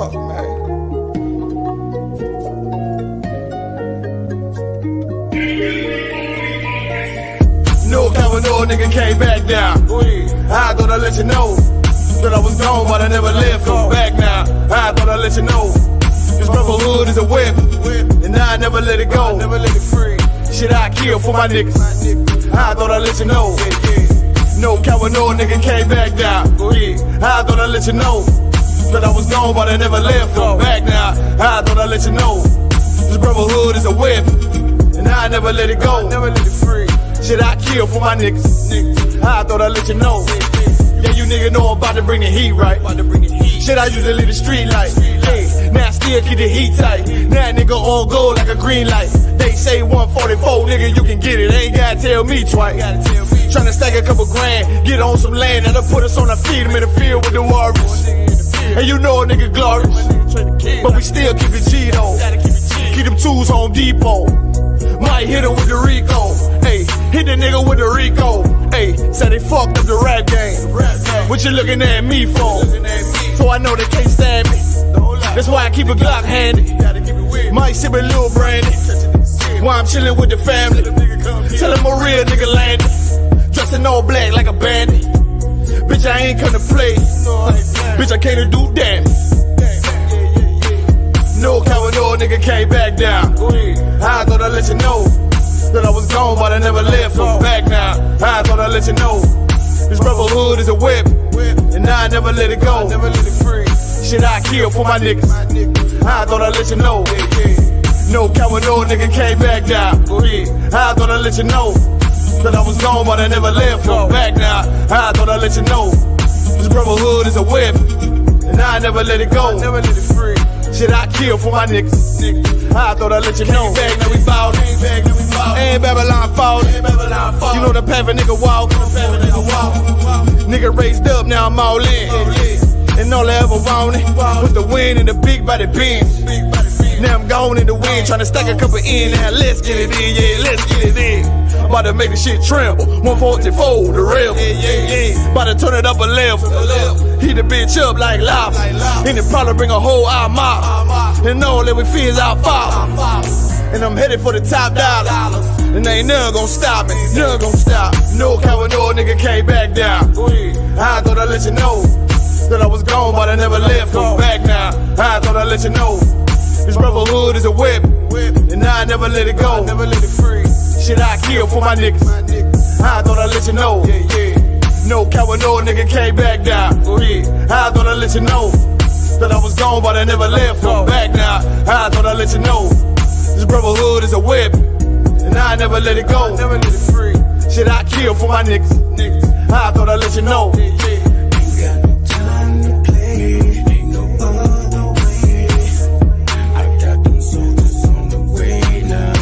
fuck, man. No cover, no nigga came back down. I thought I'd let you know that I was gone, but I never left. Come back now. I thought I'd let you know this brotherhood is a whip, and I never let it go. Never let it free. Shit, I kill for my niggas. I thought I'd let you know. No cover, no nigga came back down. I thought I'd let you know that I was gone, but I never left. Come back now. I thought I'd let you know this brotherhood is a whip, and I never let it go. Never let it free. Shit, I kill for my niggas. I thought I'd let you know. Yeah, you nigga know I'm about to bring the heat, right? Shit, I usually leave the street light. Hey, now I still keep the heat tight. Now nigga on gold like a green light. They say 144, nigga, you can get it. Ain't gotta tell me twice. Tryna stack a couple grand, get on some land, that'll put us on our feet. I'm in the field with the Warriors. And you know a nigga glorious, but we still keep it G though. Keep them tools Home Depot. Might hit him with the Rico. Hey, hit the nigga with the Rico. Hey, said they fucked up the rap game. What you looking at me for? So I know they can't stand me. That's why I keep a Glock handy. Might sip a little brandy while I'm chilling with the family. Tell him a real nigga landed. Dressed in all black like a bandit. Bitch, I ain't come to play. Bitch, I came to do damage. No cover, no nigga came back down. I thought I'd let you know that I was gone, but I never left. I'm back now. I thought I'd let you know this brotherhood is a whip, and I never let it go. Never let it free. Shit, I kill for my niggas. I thought I'd let you know. No cover, no nigga came back down. I thought I'd let you know that I was gone, but I never left. I'm back now. I thought I'd let you know this brotherhood is a whip, and I never let it go. Never let it free. Shit, I kill for my niggas. I thought I'd let you know. Back, now we ballin'. Ain't Babylon fallin'. You know the path a nigga walk. Nigga raised up, now I'm all in. And all I ever wanted was the win and the big body Benz. Now I'm gone in the wind, tryna stack a couple in. Now let's get it in, yeah, let's get it in. About to make the shit tremble. 144, the rebel. About to turn it up a level. Heat the bitch up like lava. And it probably bring a whole mob. And all that we fear is our father. And I'm headed for the top dollar. And ain't none gon' stop me. None gon' stop. No cover, no nigga came back down. I thought I'd let you know that I was gone, but I never left. I'm back now. I thought I'd let you know this brotherhood is a whip, and I never let it go. Never let it free. Shit, I kill for my niggas. I thought I'd let you know. No cover, no nigga came back down. I thought I'd let you know that I was gone, but I never left. I'm back now. I thought I'd let you know this brotherhood is a whip, and I never let it go. Never let it free. Shit, I kill for my niggas. I thought I'd let you know. Ain't got no time to play. Ain't no other way. I got them soldiers on the way now.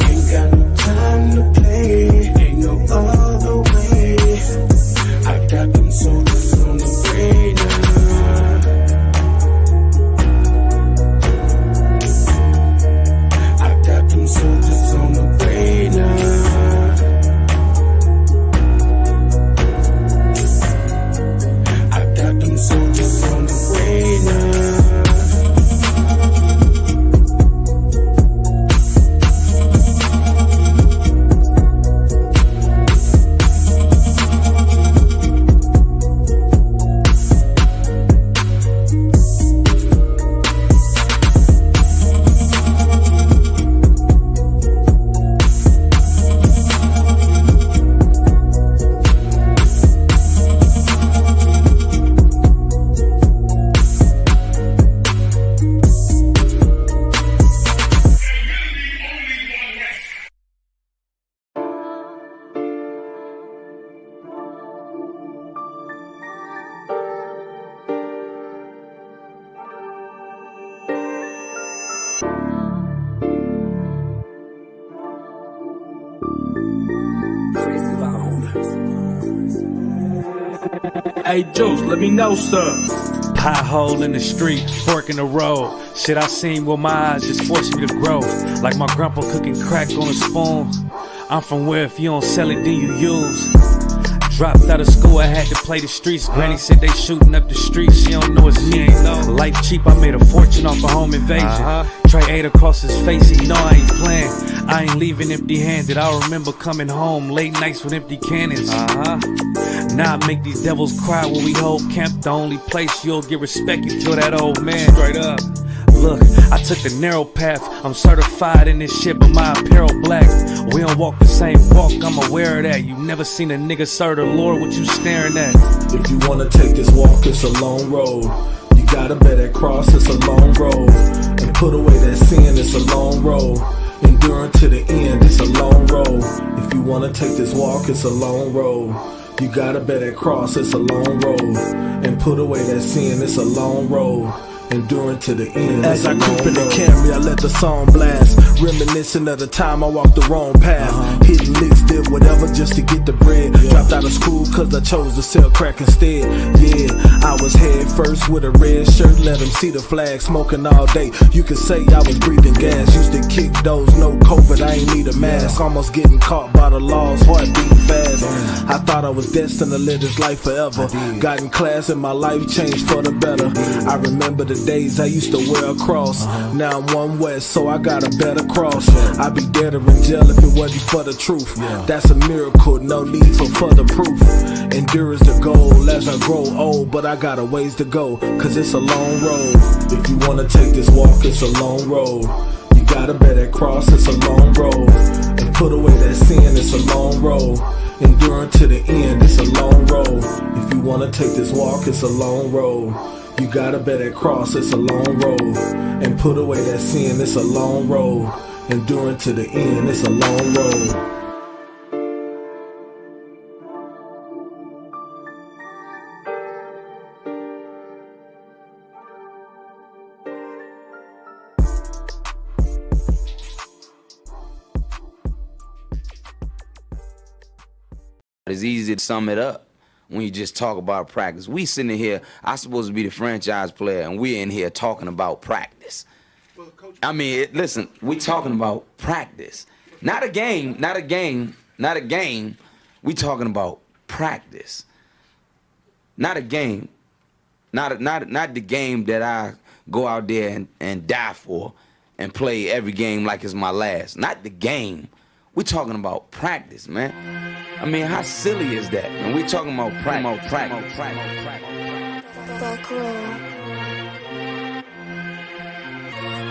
Ain't got no time to play. Ain't no other way. I got them soldiers on the way now. I got them soldiers on the way now. Soldiers on the way now. Hey Juice, let me know, sir. Pothole in the street, fork in the road. Shit I seen with my eyes just forced me to grow. Like my grandpa cooking crack on a spoon. I'm from where if you don't sell it, then you use. Dropped out of school, I had to play the streets. Granny said they shooting up the street, she don't know it's me. Life cheap, I made a fortune off a home invasion. Trey ate across his face, he know I ain't playing. I ain't leaving empty-handed, I remember coming home late nights with empty cannons. Now I make these devils cry when we hold camp. The only place you'll get respect, you kill that old man. Straight up. Look, I took the narrow path. I'm certified in this shit, but my apparel black. We don't walk the same walk, I'm aware of that. You never seen a nigga serve the Lord, what you staring at? If you wanna take this walk, it's a long road. You gotta bear that cross, it's a long road. And put away that sin, it's a long road. Enduring to the end, it's a long road. If you wanna take this walk, it's a long road. You gotta bear that cross, it's a long road. And put away that sin, it's a long road. Enduring to the end. As I creep in the Camry, I let the song blast, reminiscing of the time I walked the wrong path. Hitting licks, did whatever just to get the bread. Dropped out of school cause I chose to sell crack instead. Yeah, I was head first with a red shirt, let them see the flag, smoking all day. You could say I was breathing gas, used to kick those, no COVID, I ain't need a mask. Almost getting caught by the laws, heart beating fast. I thought I was destined to live this life forever. Got in class and my life changed for the better. I remember the days I used to wear a cross. Now I'm one West, so I got a better cross. I'd be dead or in jail if it wasn't for the truth. That's a miracle, no need for further proof. Endure is the goal as I grow old, but I got a ways to go, cause it's a long road. If you wanna take this walk, it's a long road. You gotta bear that cross, it's a long road. And put away that sin, it's a long road. Enduring to the end, it's a long road. If you wanna take this walk, it's a long road. You gotta bear that cross, it's a long road. And put away that sin, it's a long road. Enduring to the end, it's a long road. It's easy to sum it up when you just talk about practice. We sitting here, I'm supposed to be the franchise player, and we're in here talking about practice. I mean, listen, we talking about practice. Not a game, not a game, not a game. We talking about practice. Not a game. Not the game that I go out there and die for and play every game like it's my last. Not the game. We talking about practice, man. I mean, how silly is that? And we talking about practice. Back row.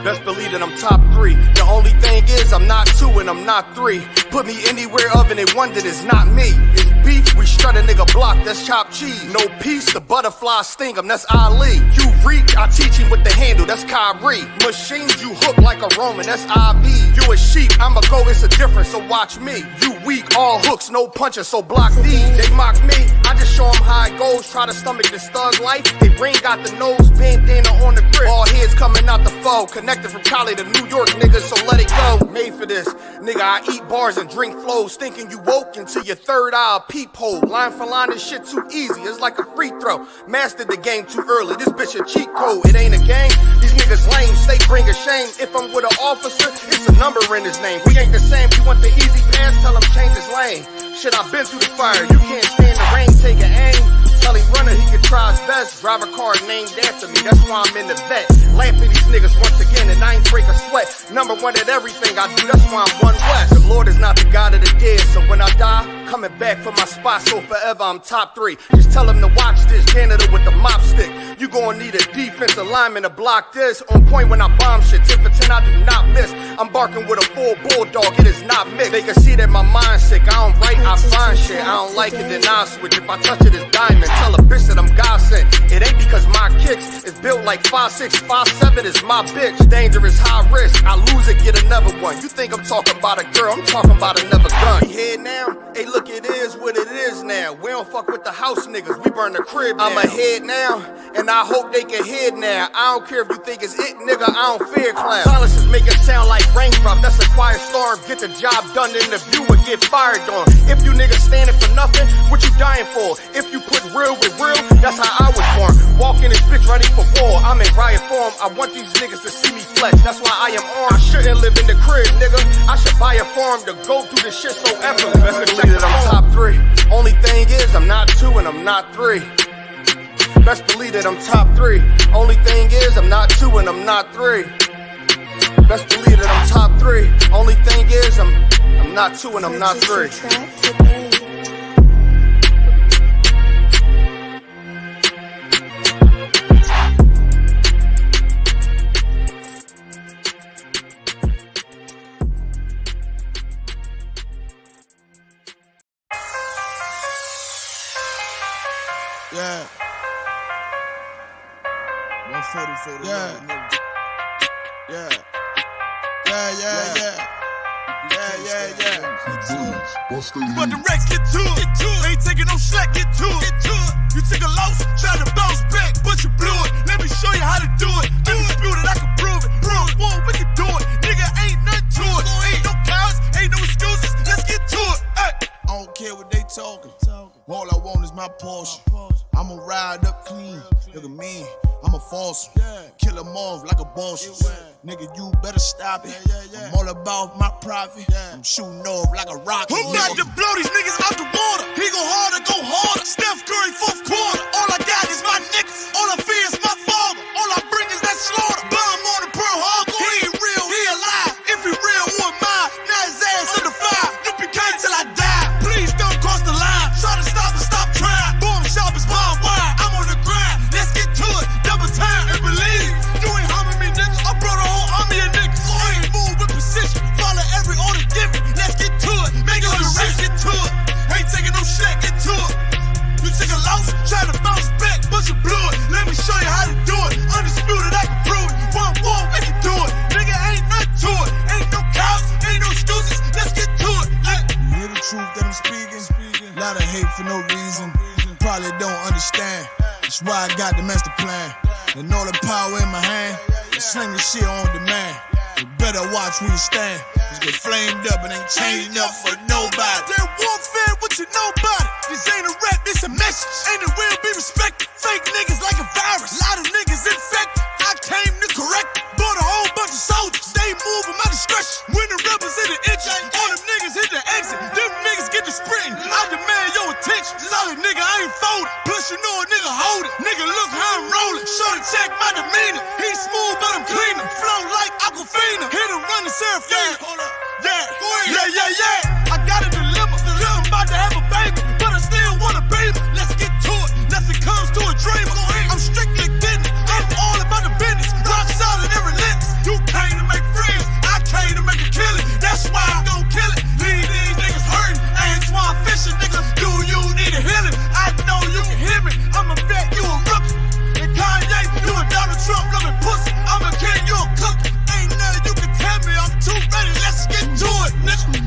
Best believe that I'm top 3. The only thing is I'm not 2 and I'm not 3. Put me anywhere of and they wonder it's not me. It's beef, we strut a nigga block, that's chopped cheese. No peace, the butterfly sting him, that's Ali. You reach, I teach him with the handle, that's Kyrie. Machines you hook like a Roman, that's IV. You a sheep, I'm a go, it's a difference, so watch me. You weak, all hooks, no punches, so block these. They mock me, I just show them how it goes. Try to stomach this thug life. They brain got the nose, bandana on the grip. All heads coming out the foe. Connected from Cali to New York, nigga, so let it go. Made for this, nigga, I eat bars and drink flows. Thinking you woke into your third eye peephole. Line for line, this shit too easy, it's like a free throw. Mastered the game too early, this bitch a cheat code. It ain't a game, these niggas lame, they bring a shame. If I'm with an officer, it's a number in his name. We ain't the same, you want the easy pass, tell him change his lane. Shit, I've been through the fire, you can't stand the rain, take an aim. Tell him runner he can try his best. Drive a car named after me, that's why I'm in the vet. Laughing these niggas once again and I ain't break a sweat. Number one at everything I do, that's why I'm one west. The Lord is not the God of the dead, so when I die, coming back for my spot, so forever I'm top 3. Just tell him to watch this janitor with the mop stick. You gon' need a defensive lineman to block this. On point when I bomb shit, 10 for 10 I do not miss. I'm barking with a full bulldog, it is not mixed. They can see that my mind's sick, I don't write, I find shit. I don't like it, then I switch. If I touch it, it's diamond. Tell a bitch that I'm God sent. It ain't because my kicks is built like 5'6", 5'7" is my bitch. Dangerous, high risk. I lose it, get another one. You think I'm talking about a girl? I'm talking about another gun. We here now? Hey, look, it is what it is now. We don't fuck with the house niggas. We burn the crib now. I'm ahead now, and I hope they can hear now. I don't care if you think it's it, nigga. I don't fear clowns. Silences make it sound like raindrop. That's a quiet storm. Get the job done in the view and get fired on. If you niggas standing for nothing, what you dying for? If you put real with real, that's how I was born. Walking this bitch ready for war. I'm in riot form. perform. I want these niggas to see me flex. That's why I am armed. I shouldn't live in the crib, nigga. I should buy a farm to go through this shit so effortless. Best believe that I'm top 3. Only thing is, I'm not 2 and I'm not 3. Best believe that I'm top 3. Only thing is, I'm not 2 and I'm not 3. Best believe that I'm top 3. Only thing is, I'm not 2 and I'm not 3. Yeah. 140 yeah. Yeah. But the Rex get to it. Ain't taking no slack, get to it. You took a loss, try to bounce back, but you blew it. Let me show you how to do it. Undisputed, I can prove it. Whoa, we can do it. Nigga, ain't nothing to it. Ain't no cowards, ain't no excuses. Let's get to it. Ay. I don't care what they talking. All I want is my Porsche. I'ma ride up clean. Look at me, I'm a false one. Kill them off like a boss. Nigga, you better stop it. I'm all about my profit. I'm shooting off like a rocket. I'm about to blow these niggas out the water. He go harder, go harder. Steph Curry, 4th quarter. All I got is my niggas. All I fear is my father. All I bring is that slaughter. Bomb on the Pearl Harbor. He ain't real, he alive. If he real, who am I? Now his ass in the fire. Yippee-ki till I die. Please don't cross the line. Try to stop and stop trying. Bomb sharp as bomb wire. I'm on the grind. Let's get to it. Double time and believe. You ain't harming me, nigga. I brought a whole army of niggas. So I ain't move with precision. Follow every order given. Let's get to it. Make it on the race, get to it. Ain't taking no shit, get to it. You took a loss, try to bounce back, but you blew it. Let me show you how to do it. Undisputed, I can prove it. 1-1, we can do it. Nigga, ain't nothing to it. Ain't no cows, ain't no excuses. Let's get to it. You hear the truth that I'm speaking? Lot of hate for no reason. Probably don't understand. That's why I got the master plan. And all the power in my hand. I sling the shit on demand. You better watch where you stand. Just get flamed up and ain't changing up for nobody. That warfare, what you know about it? This ain't a rap, this a message. And it will be respected. Fake niggas like a virus. Lot of niggas infected. I came to correct it. Bought a whole bunch of soldiers. They move at my discretion. When the rebels hit the entry, all them niggas hit the exit. Them niggas get the sprinting. I demand your attention. Solid nigga, I ain't folding. Plus you know a nigga hold it. Nigga, look how I'm rolling. Shorty check my demeanor. He smooth, but I'm cleaner. Flow like Aquafina. Hit him, run the Seraphina. Yeah. I got a dilemma. I'm about to have a baby, but I still want a baby. Let's get to it. Nothing comes to a dreamer. I'm strictly getting it. I'm all about the business. Rock solid and relentless. You came to make friends. I came to make a killing. That's why I'm gon' kill it. Leave these niggas hurting. Antoine Fisher, nigga. Do you need a healing? I know you can hear me. I'm a vet, you a rookie. And Kanye, you a Donald Trump loving pussy. I'm a king, you a cookie. Ain't nothing you can tell me. I'm too ready. Let's get to it, nigga.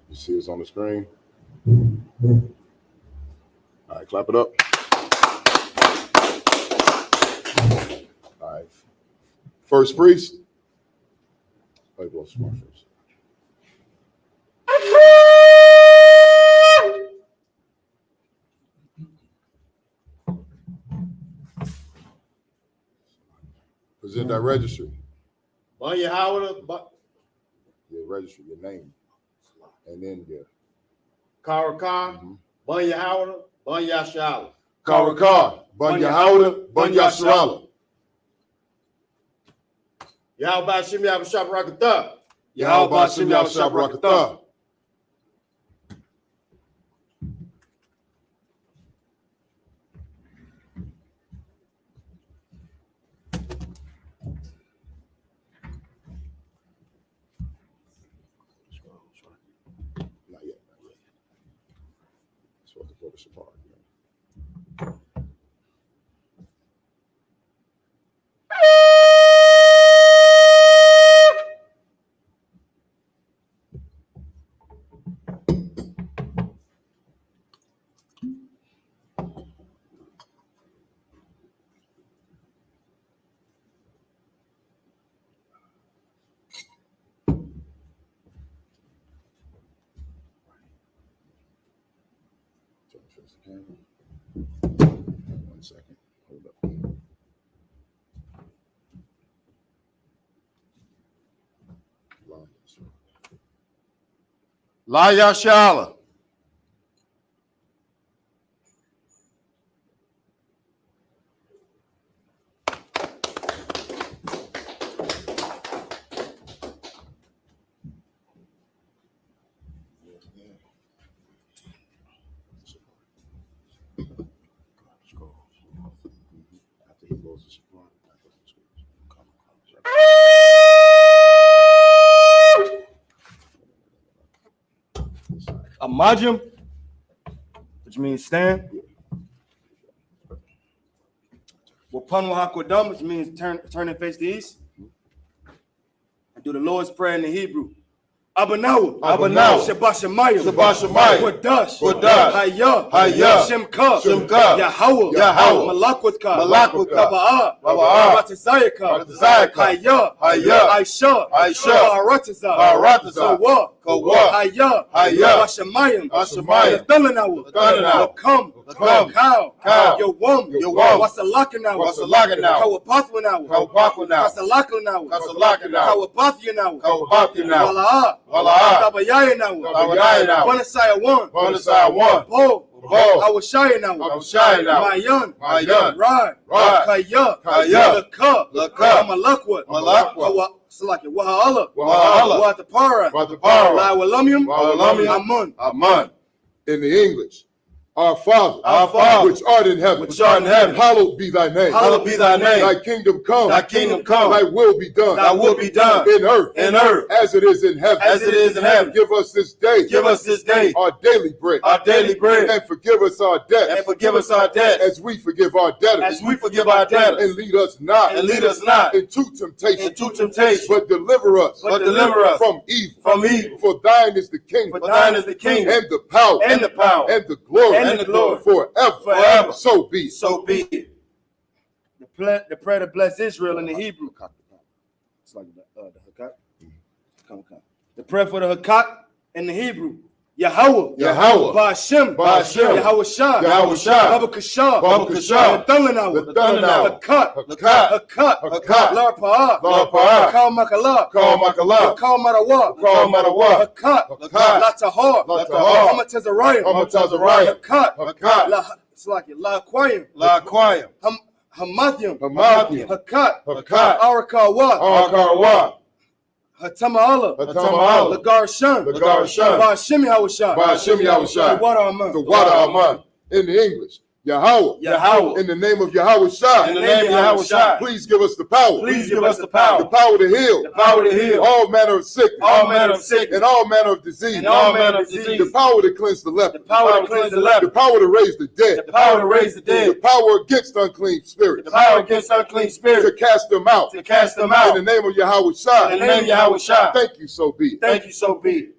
You see us on the screen? All right, clap it up. All right. First priest. Play blow smart first. Present that registry. Bunya Howard, Your registry, your name. And then, yeah. Kara Khan, Bunya Howard, Bunya Shala. Karakar, Bunya Howda, Bunya Sharala. Yahweh Shim Yahweh Shab Rakatha. Yahweh Shim Yahweh Shab Rakatha. Not yet. Supposed to pull this apart. 1 second. Hold up. Laya Shala. After he blows the supply, Amajim, which means stand. Wapanwa Hakodam, which means turn and face the east. And do the Lord's Prayer in the Hebrew. Abanaw, Shabashamayim, Wadash, Hayah, Shemka, Yahweh, Malakwaka, Baba'a, Ratazayaka, Hayah, Aisha, Barataza, Kawa, Hayah, Bashamayim, Thalanawa, Come, Cow, Yawam, Wasalakanawa, Kawapathwanawa, Kasalakanawa, Kawapathanawa, Tabayaya now. Bonasaya one. Bo. I was shy now. My young. Right. Kaya. Laka. Malakwa. Salaki. Wahala. Watapara. La Walamium. Aman. In the English. Our Father, which art in heaven, hallowed be thy name. Thy kingdom come. Thy will be done. In earth, as it is in heaven. Give us this day. Our daily bread. And forgive us our debts. As we forgive our debtors. And lead us not. Into temptation. But deliver us. From evil. For thine is the kingdom. And the power. And the glory. Forever. So be it. The prayer to bless Israel in the Hebrew. It's like the Hakat. Come. The prayer for the Hakat in the Hebrew. Yahweh. Ba'ashem. Yahweh Shah. Babakashah. The Hakat. Larpa'ah. Kal Makala. Kal Marawa. Hakat. Latahar. Hamatazariah. Hakat. It's like it. La Aquayim. Hamathium. Hakat. Arakawa. Hatama Allah. Lagar Shan. Ba'ashem Yahushua. The water Aman. In the English. Yahweh. In the name of Yahweh Shah. Please give us the power. The power to heal. All manner of sickness. And all manner of disease. The power to cleanse the leper. The power to raise the dead. The power against unclean spirits. To cast them out. In the name of Yahweh Shah. Thank you, so be it.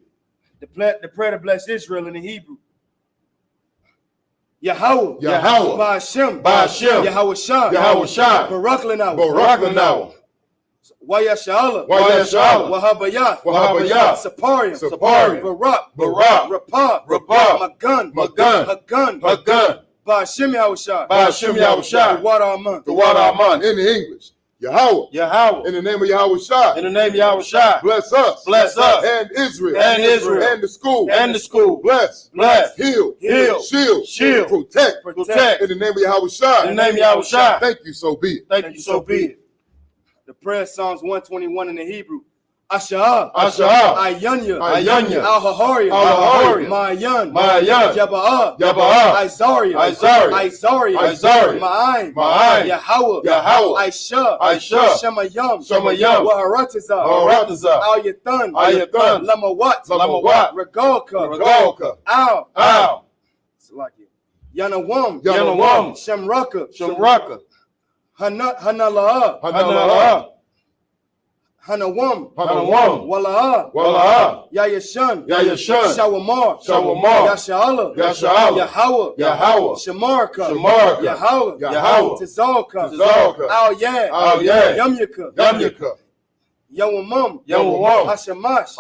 The prayer to bless Israel in the Hebrew. Yahweh. Ba'ashem. Yahweh Shah. Baraklanawa. Wayasha'Allah. Wahabayah. Saparium. Barak. Rapah. Magun. Ba'ashem Yahushua. The water Aman. In the English. Yahweh. In the name of Yahweh Shah. Bless us. And Israel. And the school. Bless. Heal. Shield. Protect. In the name of Yahweh Shah. Thank you, so be it. The prayer Psalms 121 in the Hebrew. Asha'ah. Ayanya. Al-Hahari. Ma'ayan. Yaba'ah. Isariah. Ma'ayin. Yahweh. Aisha. Shemayam. Waharataza. Al-Yathan. Lamawat. Regalka. Al. It's like it. Yanawam. Shemraka. Hanala'ah. Hanawam. Wala'ah. Yayashan. Shawamar. Yasha'Allah. Yahweh. Shamarka. Yahweh. Tazalka. Al-Yad. Yamyaka. Yawamam. Hashamash.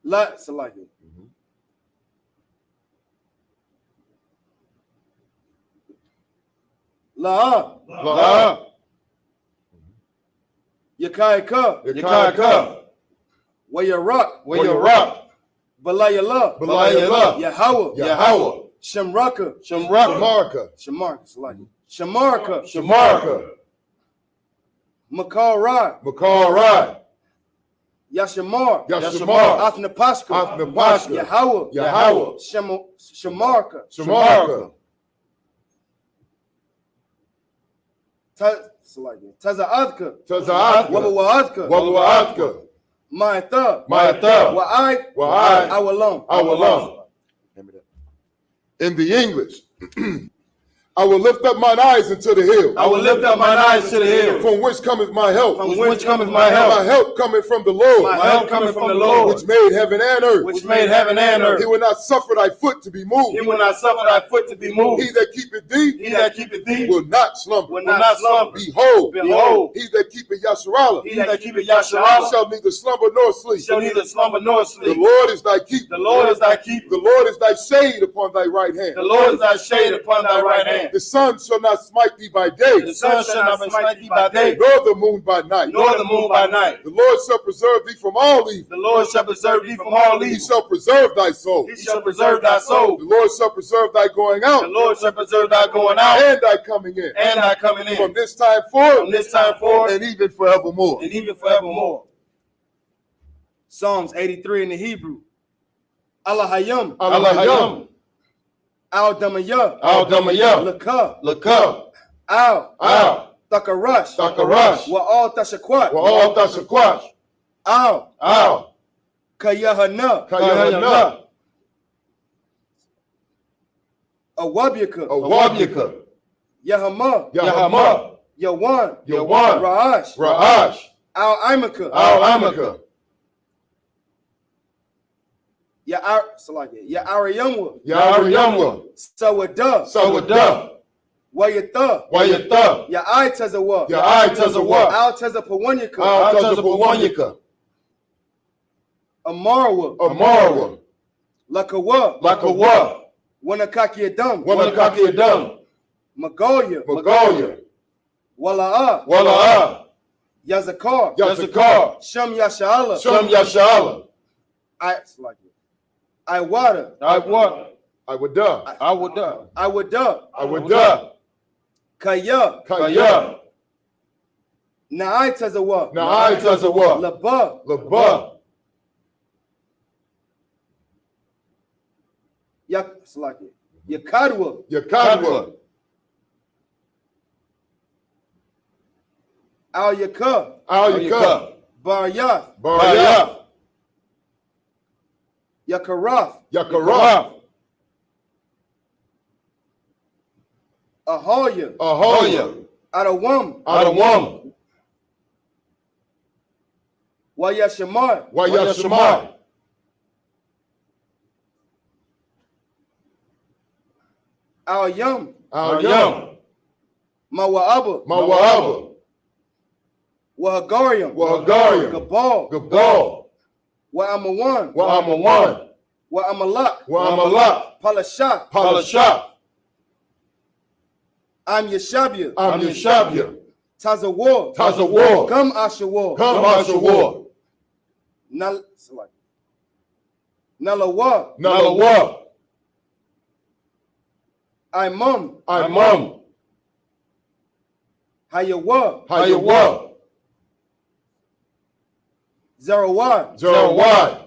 La Salaki. La La. Yakai Ka. Yakaka. Wayarak. Wayarak. Balayala. Balayala. Yahweh. Yahweh. Shamraka. Shamarka. Shamarka. Salaki. Shamarka. Shamarka. Makar Rod. Makarai. Yashamar. Yashamar. Afnapaska. Afnapaska. Yahweh. Yahweh. Shamarka. Shamarka. Taza'adka. Taza'adka. Wabawadka. Wabawadka. Ma'atha. Ma'atha. Wa'ai. Wa'ai. Awalam. Awalam. In the English, I will lift up mine eyes into the hill. I will lift up mine eyes to the hill. From whence cometh my help? From whence cometh my help? My help cometh from the Lord. My help cometh from the Lord, which made heaven and earth. which made heaven and earth. He will not suffer thy foot to be moved. He will not suffer thy foot to be moved. He that keepeth thee He that keepeth thee will not slumber. will not slumber. Behold, Behold, he that keepeth Yasharallah he that keepeth Yasharallah shall neither slumber nor sleep. shall neither slumber nor The sleep. Lord is thy keeper. The Lord is thy keeper. The Lord is thy shade upon thy right hand. The Lord is thy shade upon thy right hand. The sun shall not smite thee by day, The sun shall not smite thee by day, nor the moon by night. nor the moon by night. The Lord shall preserve thee from all evil. The Lord shall preserve thee from all He evil. shall preserve thy soul. He shall preserve thy soul. The Lord shall preserve thy going out The Lord shall preserve thy going out and thy coming in, and thy coming in. from this time forth From this time forth and even forevermore. and even forevermore. Psalms 83 in the Hebrew. Allah Hayam. Allahayam, Al Damayah. Al-Damayah, Laka. Lakah, Al. Al, Takarash. Takarash, Wa al Tashakwat. Wa'al Tashakwash, Al. Al, Kayahana. Kayahana, Awabyaka. Awabyaka, Yahama. Yahama, Yawan. Yawan, Ra'ash. Ra'ash, Al Imaka. Al-Amaka, Ya'ariyamwa. Ya'ariyamwa, Sawada. Sawada, Wayatha. Wayatha, Ya'ai Tazawa. Ya'ai Tazawa, Al Tazapawanyaka. Al Tazapawanyaka, Amarwa. Amarwa, Lakawa. Lakawa, Wanakaki Adam. Wanakaki Adam, Magoya. Magoya, Wala'a. Wala'a, Yazakar. Yazakar, Sham Yasha'ala. Sham Yashala, Iwada. Iwada, Iwada. Kaya. Kaya, Na'ai Tazawa. Na'ai Tazawa, Laba. Laba, Yakadwa. Yakadwa, Al Yaka. Al-Yaka, Baryath. Baryath, Yakarath. Yakarath, Ahoya. Ahoya, Adawam. Adawam, Wayashamar. Wayashamar, Al Yam. Al-Yam, Mawa'aba. Mawa'aba, Wahagariam. Wahagariam, Gabal. Gabal, Wa'amawan. Wa'amawan, Wa'amalak. Wa'amalak, Palashak. Palashah, I'm Yeshabia. Am Yeshabia, Tazawar. Tazawar, Come Ashawar. Come Ashawar, Nalawa. Nalawa, Imam. Imam, Hayawa. Hayawa, Zarawad. Zerawad,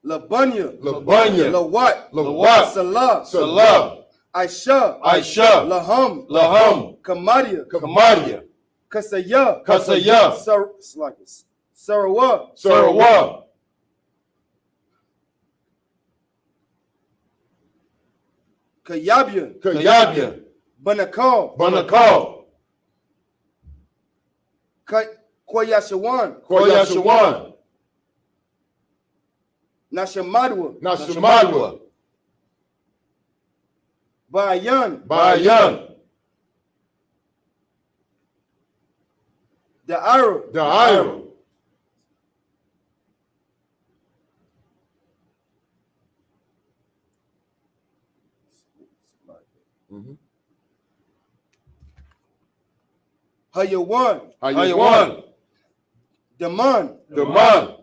Labanya. Labanya, Lawat. Lawat, Salah. Salah, Aisha. Aisha, Laham. Laham, Kamadia. Kamadia, Kasaya. Kasaya, Sarawa. Sarawah, Kayabia. Kayabia, Banakal. Banakal, Koyashawan. Koyashawan, Nashamadwa. Nashamadwa, Bayan. Bayan, Da'ara. Da'ira, Hayawan. Hayawan. Daman. Daman.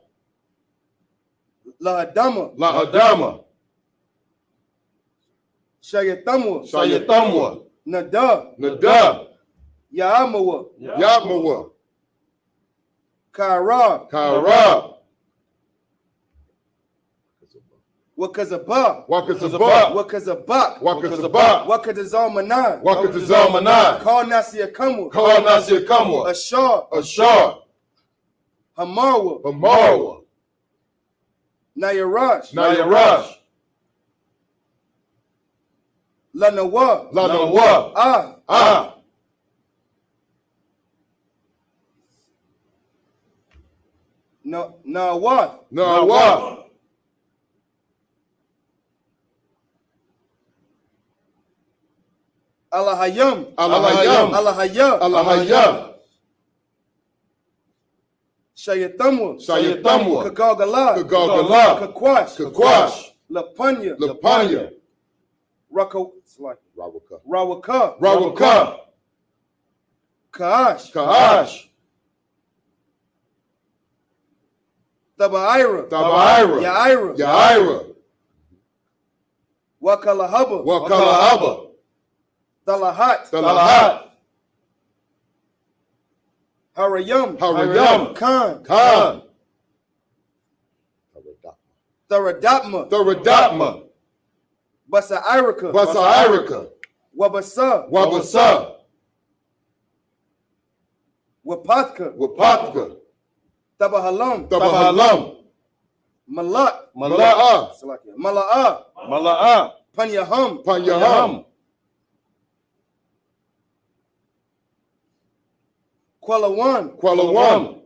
Lahadama. Lahadama. Shayatamwa. Shayatamwa. Nada. Nada. Yaamawa. Yamawa. Kairab. Kairab. Wakazaba. Wakazaba. Wakazabak. Wakazaba. Wakazalmanan. Wakazalmanan. Call Nasiakamwa. Call Nasiakamwa. Ashar. Ashar. Hamarwa. Hamarwa. Nayarash. Nayarash. Lanawa. Lanawa. Ah. Nawath. Nawath. Alahayam. Alahayam. Alahayam. Alahayam. Shayatamwa. Shayatamwa. Kagagala. Kagagala. Kakwash. Kakwash. Lapanya. Lapanya. Rawaka. Rawaka. Kaash. Kaash. Tabaira. Tabaira. Yaira. Yaira. Wakalahaba. Wakalahaba. Talahat. Talahat. Harayam. Harayam. Khan. Khan. Tharadatma. Tharadatma. Basairika. Basairika. Wabasa. Wabasa. Wapathka. Wapathka. Tabahalam. Tabahalam. Malat. Mala'a. Mala'a. Mala'a. Panyaham. Panyaham. Qualawan. Qualawan.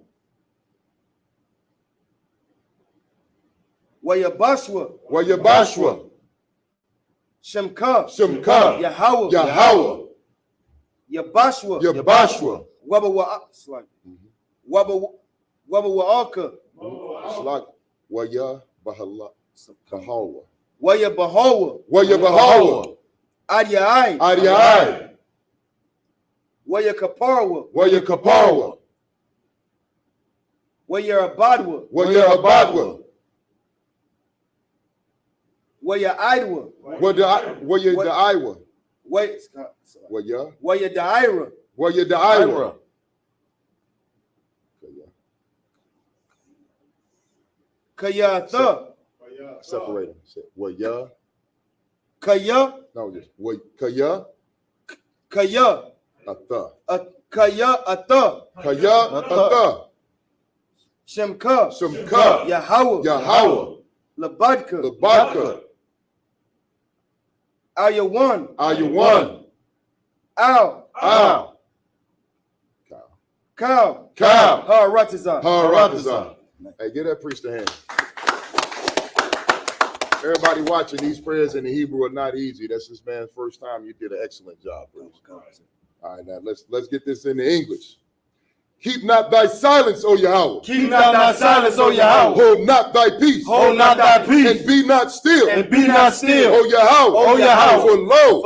Wayabashwa. Wayabashwa. Shemka. Shemka. Yahawa. Yahawa. Yabashwa. Yabashwa. Waba Wa'aka. Waya Bahala. Bahawa. Waya Bahawa. Waya Bahawa. Adiai. Adiai. Waya Kaparwa. Waya Kaparwa. Waya Abadwa. Waya Abadwa. Waya Idwa. Waya the Iowa. Waya Daira. Waya the Ira. Kayatha. Separate them. Waya. Kaya. No, just Kaya. Kaya. Atha. Kaya Atha. Kaya Atha. Shemka. Shemka. Yahawa. Yahawa. Labadka. Labadka. Ayawan. Ayawan. Al. Al. Cow. Cow. Haratazan. Haratazan. Hey, give that priest a hand. Everybody watching, these prayers in the Hebrew are not easy. That's this man's first time. You did an excellent job, priest. All right, now let's get this into English. Keep not thy silence, O Yahweh. Keep not thy silence, O Yahweh. Hold not thy peace. Hold not thy peace. And be not still. And be not still. O Yahweh. O Yahweh. For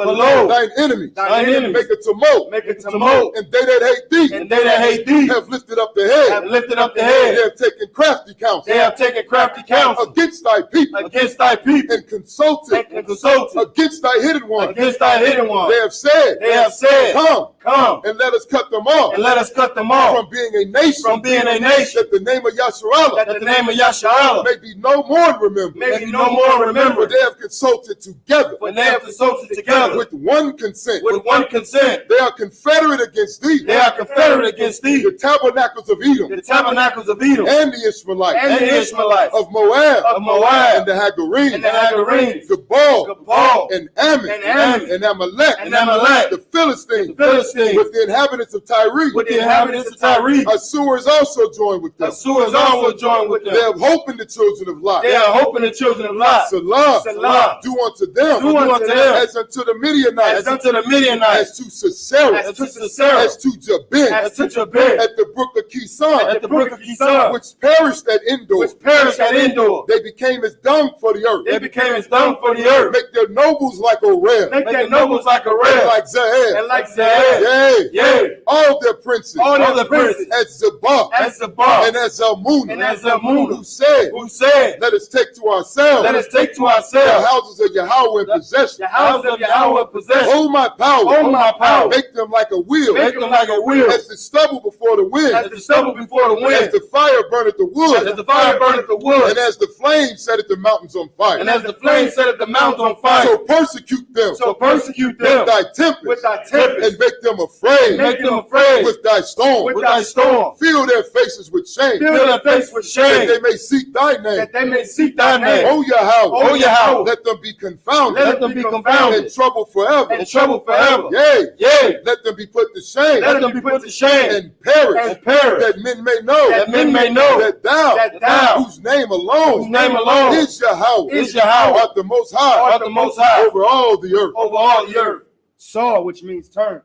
lo, thine enemies. Make a tumult. Make a tumult. And they that hate thee. And they that hate thee. Have lifted up the head. Have lifted up the head. They have taken crafty counsel. They have taken crafty counsel. Against thy people. Against thy people. And consulted. And consulted. Against thy hidden one. Against thy hidden one. They have said. They have said. Come. And let us cut them off. And let us cut them off. From being a nation. From being a nation. That the name of Yasharallah. That the name of Yasharallah. May be no more remembered. May be no more remembered. For they have consulted together. For they have consulted together. With one consent. With one consent. They are confederate against thee. They are confederate against thee. The tabernacles of Edom. The tabernacles of Edom. And the Ishmaelites. And the Ishmaelites. Of Moab. Of Moab. And the Hagarenes. And the Hagarenes. Gebal. Gebal. And Ammon. And Ammon. And Amalek. And Amalek. The Philistines. Philistines. With the inhabitants of Tyre. With the inhabitants of Tyre. Assur is also joined with them. Assur is also joined with them. They have hope in the children of Lot. They have hope in the children of Lot. Salah. Salah. Do unto them. Do unto them. As unto the Midianites. As unto the Midianites. As to Sisera. As to Sisera. As to Jabin. As to Jabin. At the brook of Kison. At the brook of Kison. Which perished at Endor. Which perished at Endor. They became as dung for the earth. They became as dung for the earth. Make their nobles like Oreb. Make their nobles like And Oreb. like Zahab. And like Zahab. Yea. Yea. All their princes. All their princes. As Zabah. As Sabbath. And as Zalmunna. And as Zalmunna. Who said, Who said, let us take to ourselves let us take to the ourselves houses of Yahweh in possession. the house of Yahweh possession. Hold my power. Hold my power. Make them like a wheel. Make them like a wheel. As the stubble before the wind. As the stubble before the As wind. the fire burneth the wood. As the fire burneth the wood. And as the flame setteth the mountains on fire. And as the flame set the mountains on fire. So persecute them. So persecute with them thy tempest. with thy tempest. And make them afraid. Make them afraid With thy storm. with thy storm. Fill their faces with shame. Fill their face with That shame. they may seek thy name. That they may seek thy name. O Yahweh. O Yahweh. Let them be confounded. Let them be confounded. In trouble forever. In trouble forever. Yea. Yea. Let them be put to shame. Let them be put to shame. And perish. And perish. That men may know. That men may know. That thou. Whose name alone. Whose name alone. Is Yahweh. Is Yahweh. Art the most high. Art the most high. Over all the earth. Over all the earth. Saw, which means turn.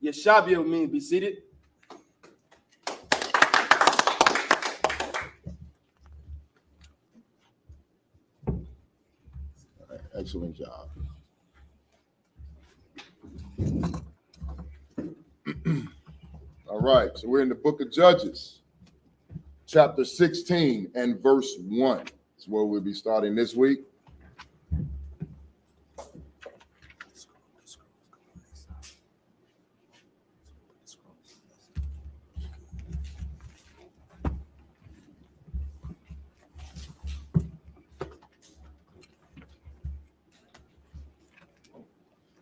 Yeshabia means be seated. Excellent job. All right, so we're in the book of Judges, chapter 16 and verse 1. That's where we'll be starting this week.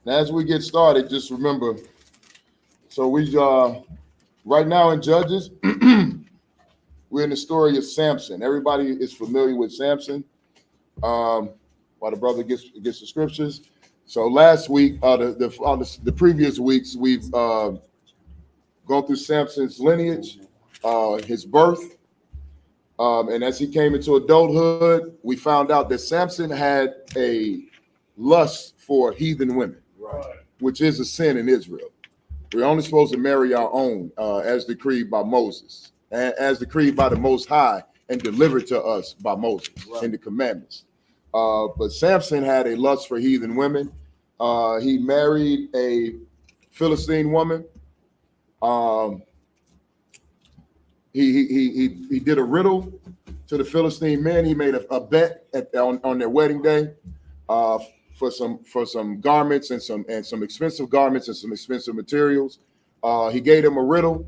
Now, as we get started, just remember, so we right now in Judges, we're in the story of Samson. Everybody is familiar with Samson. While the brother gets the scriptures. So last week, the previous weeks, we've gone through Samson's lineage, his birth, and as he came into adulthood, we found out that Samson had a lust for heathen women. Which is a sin in Israel. We're only supposed to marry our own, as decreed by Moses, and as decreed by the Most High and delivered to us by Moses in the commandments. But Samson had a lust for heathen women. He married a Philistine woman. He did a riddle to the Philistine men. He made a bet on their wedding day. For some garments and some expensive garments and some expensive materials. He gave them a riddle.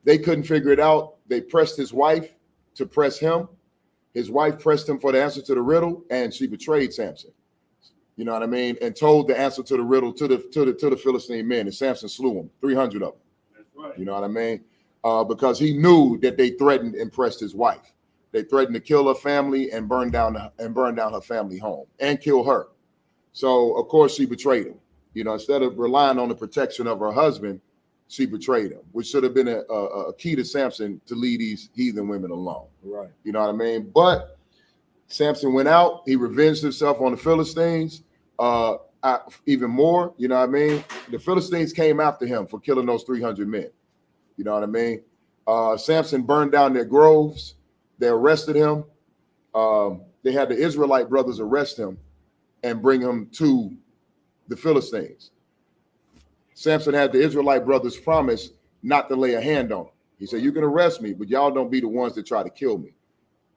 They couldn't figure it out. They pressed his wife to press him. His wife pressed him for the answer to the riddle, and she betrayed Samson. You know what I mean? And told the answer to the riddle to the Philistine men, and Samson slew them, 300 of them. That's right. You know what I mean? Because he knew that they threatened and pressed his wife. They threatened to kill her family and burn down her family home and kill her. So, of course, she betrayed him. You know, instead of relying on the protection of her husband, she betrayed him, which should have been a key to Samson to leave these heathen women alone. Right. You know what I mean? But Samson went out. He revenged himself on the Philistines even more. You know what I mean? The Philistines came after him for killing those 300 men. You know what I mean? Samson burned down their groves. They arrested him. They had the Israelite brothers arrest him and bring him to the Philistines. Samson had the Israelite brothers promise not to lay a hand on him. He said, you can arrest me, but y'all don't be the ones that try to kill me.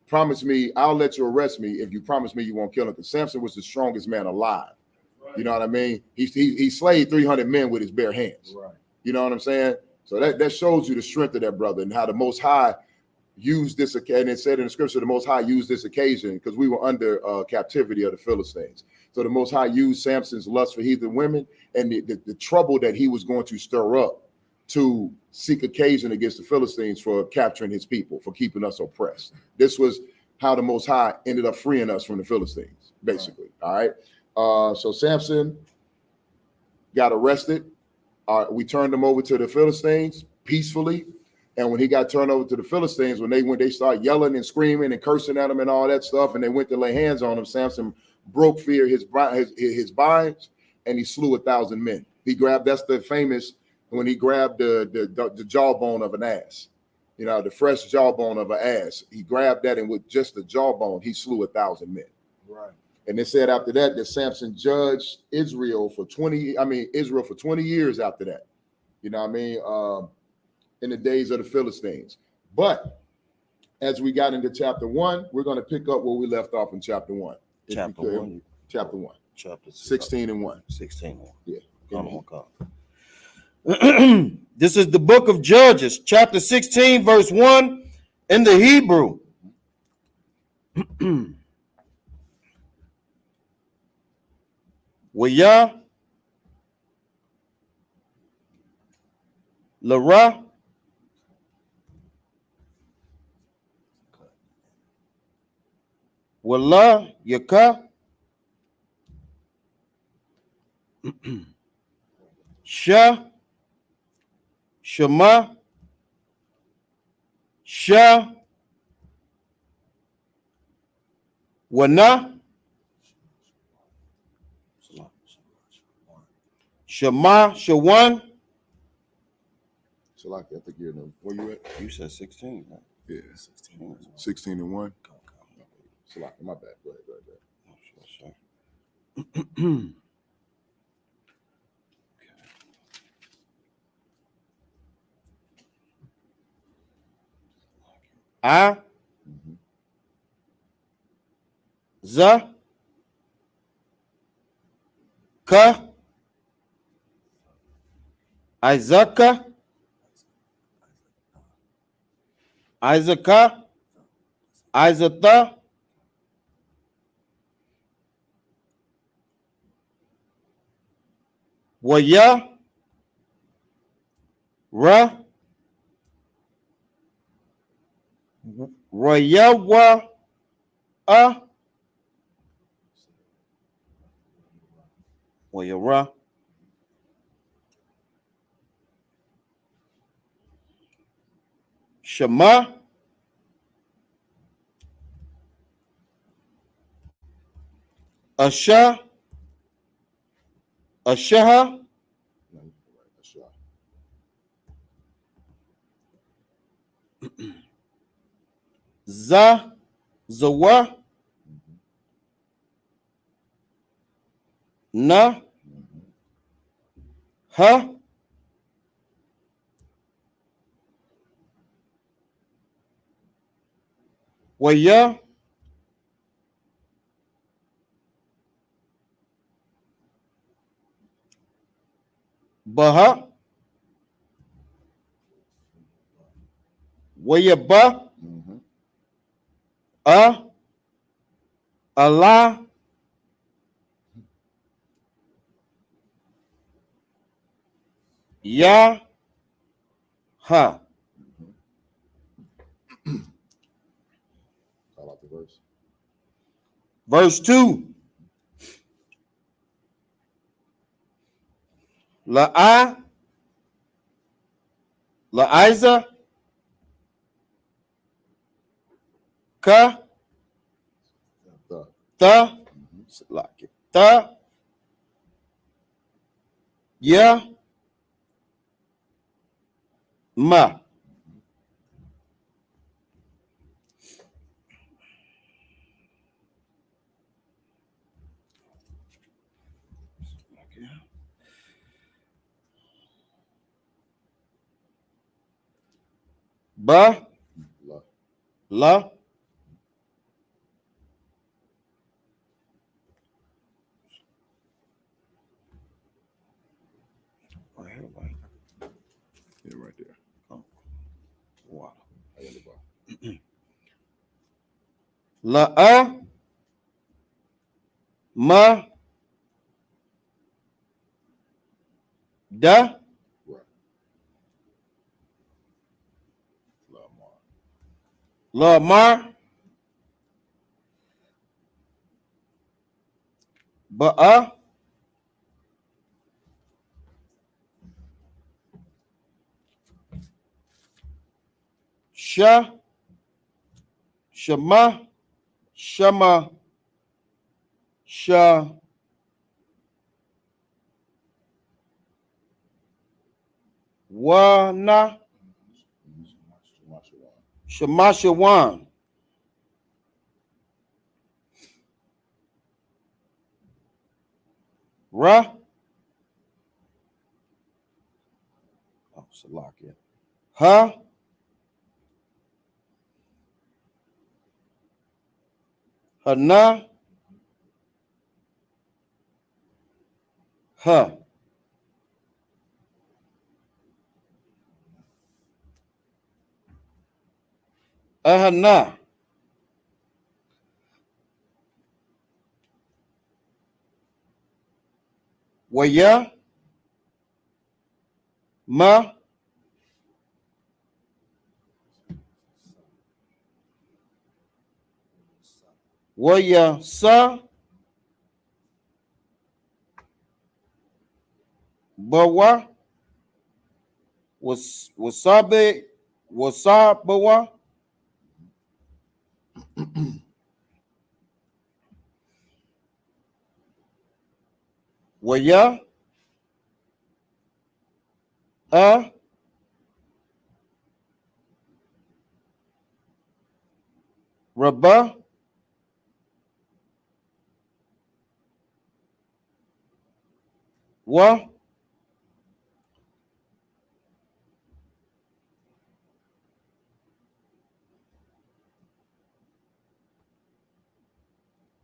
Promise me, I'll let you arrest me if you promise me you won't kill him. Because Samson was the strongest man alive. Right. You know what I mean? He slayed 300 men with his bare hands. Right. You know what I'm saying? So that shows you the strength of that brother and how the Most High used this, and it said in the scripture, the Most High used this occasion because we were under captivity of the Philistines. So the Most High used Samson's lust for heathen women and the trouble that he was going to stir up to seek occasion against the Philistines for capturing his people, for keeping us oppressed. This was how the Most High ended up freeing us from the Philistines, basically. All right. So Samson got arrested. We turned him over to the Philistines peacefully. And when he got turned over to the Philistines, when they started yelling and screaming and cursing at him and all that stuff, and they went to lay hands on him, Samson broke his binds, and he slew 1,000 men. He grabbed, that's the famous, when he grabbed the jawbone of an ass, you know, the fresh jawbone of an ass. He grabbed that, and with just the jawbone, he slew 1,000 men. Right. And they said after that Samson judged Israel for 20 years after that. You know what I mean? In the days of the Philistines. But as we got into chapter 1, we're going to pick up where we left off in chapter 1. Chapter 1. Chapter 1. Chapter 16 and 1. 16 and 1. Yeah. Come on. This is the book of Judges, chapter 16, verse 1 in the Hebrew. Waya Lara Wala Yaka Sha Shema Sha Wana Shema Shawan. So like I think you're in the, where you at? You said 16, right? Yeah. 16 and 1. So like my bad. Go ahead. A Za Ka Isaac Isaac Waya Ra Rayawa A Wayara Shema Asha Ashaha Za Zawa Na Ha Waya Baha Wayaba Allah Ya Ha. Call out the verse. Verse 2. Laiza Ka Ta Ta Ya Ma. Ba La Yeah, right there. Wow. I got the bar. La Ma Da Right. Lamar. Lamar Ba'a. Sha. Shema. Shema. Sha. Wana. Shemashawan. Ra. Oh, Salakia. Ha. Hana. Ha. Ahana. Waya. Ma. Waya. Sa. Bawa. Wasabi. Wasabawa. Waya. A. Rabba. Wa.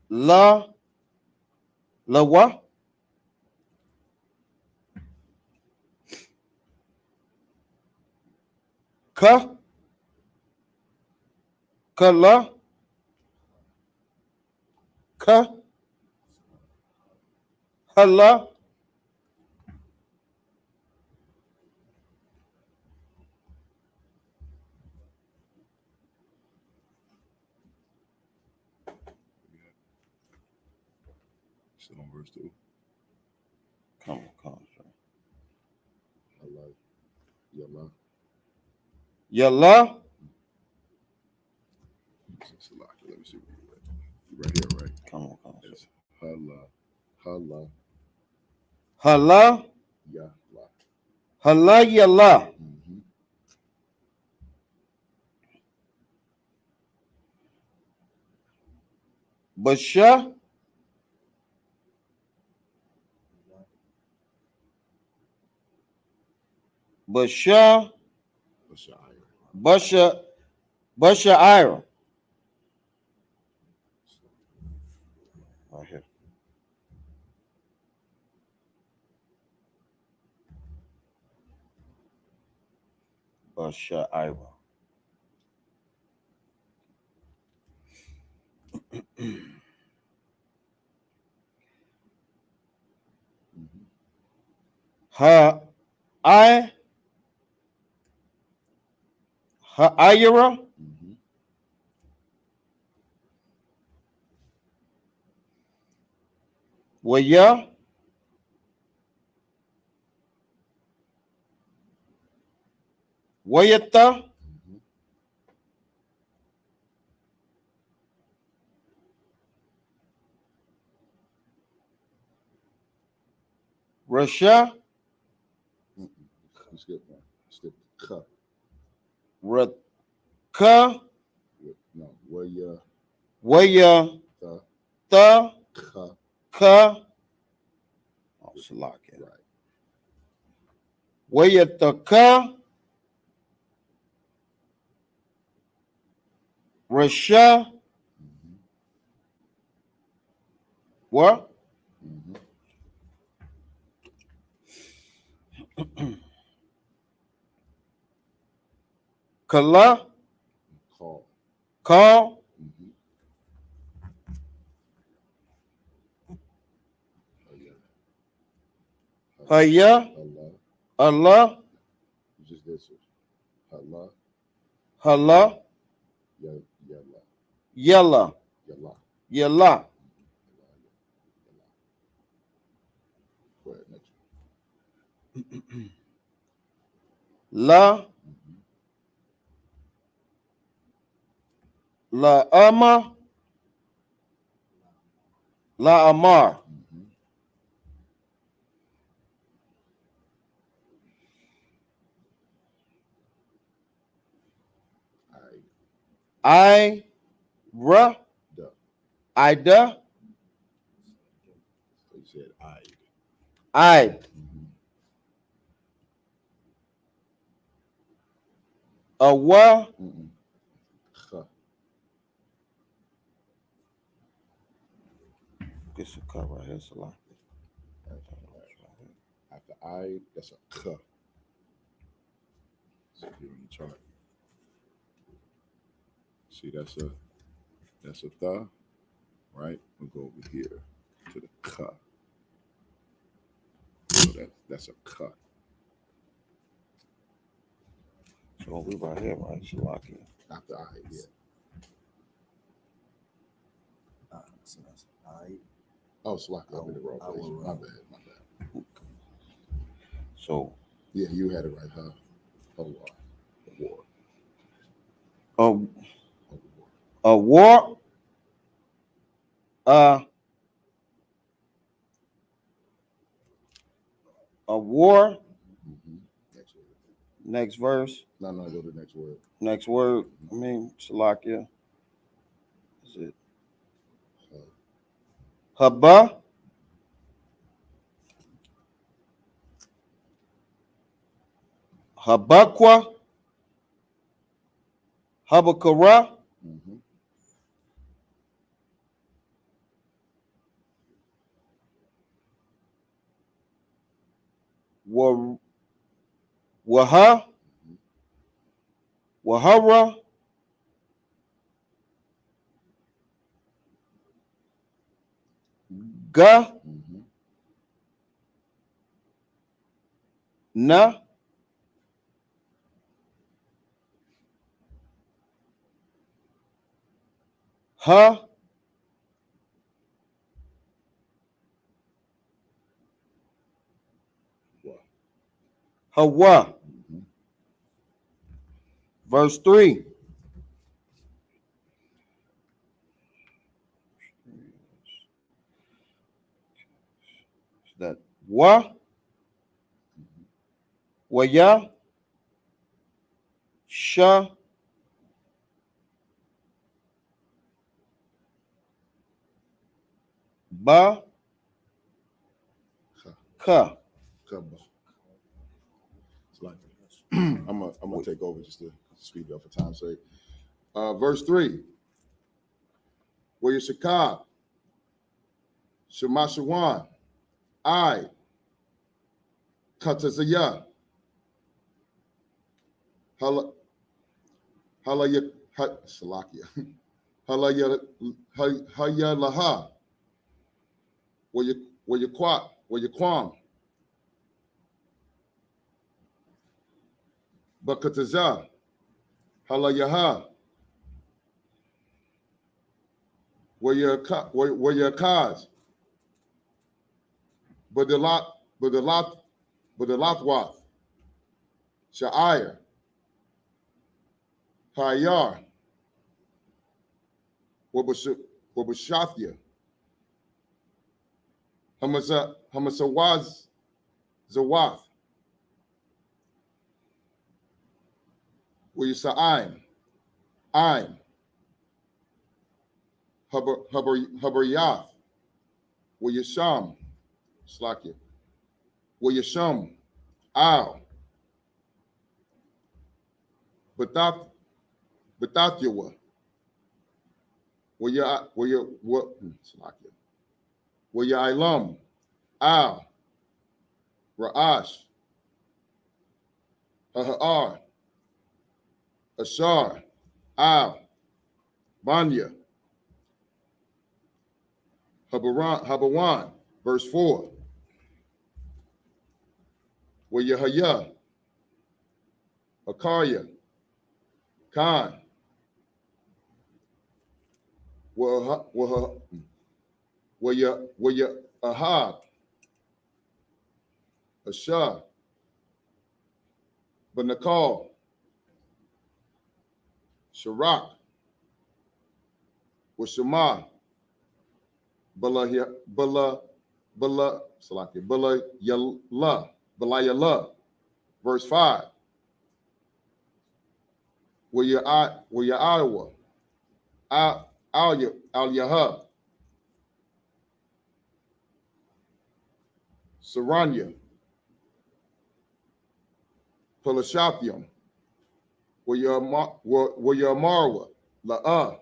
La. La wa. Ka. Ka la. Ka. Hala. Still on verse 2. Come on. Allah. Yallah. Yalla. Let me see where you at. You right here, right? Come on. It's Allah. Allah. Hala. Yallah. Hala yalla. Mm-hmm. Basha. Basha. Basha Ira. Right here. Basha Ira. Ha Ira. Mm-hmm. Waya. Wayata. Mm-hmm. Rasha. You skip one. Skip ka. Ka. No. Waya. Waya. Ta. Ta. Ka. Ka. Oh, Salakia. Right. Wayata ka. Rasha. Mm-hmm. What? Mm-hmm. Kala. Call. Call. Mm-hmm. Haya. Allah. Allah. You just did so. Allah. Hala. Yallah. Yalla. Yallah. Yalla. La Ama La Amar. I Ra Ida He said I Awa Huh. Get some cut right here, Salah. After I, that's a K. So here on the chart. See, that's a th, right? We'll go over here to the K. So that's a K. So we right here, right? Salaki. After I, yeah. So that's I. Oh, Slocky, I'm in the wrong place. My bad. So Yeah, you had it right, huh? War. a war a war. Next word. Next verse. No, go to the next word. Next word. I mean, Salakia. Is it Haba? Habakwa? Habakara? Waha? Wahara? Ga? Na? Ha? Hawa? Verse 3. That wa? Waya? Sha? Ba? Ka? Slocky. I'm gonna take over just to speed it up for time's sake. Verse 3. Where you Shakab, Shemashawan, I, Katazaya, Halaya, Salakia, Halaya Laha, where you Quam, Bakataza, Halayaha, where your cars, but the Lotwath, Sha'ir, Hayar, Wabashathia, Hamasawaz, Zawath, where you Sa'im, Aim, Habaryath, where you Sham, Slakia, where you Sham, Al, Batatyawa, where you Slakia, where you Ilam, Al, Ra'ash, Ha'ar, Ashar, Al, Banya, Habawan, verse 4. Where Yahaya, Akarya, Khan, where you Ahab, Ashar, Banakal, Sharak, Washama, Bala Yallah. Verse 5. Where your Iowa, Al Yaha, Saranya, Pelashathium, where your Marwa, La'ah,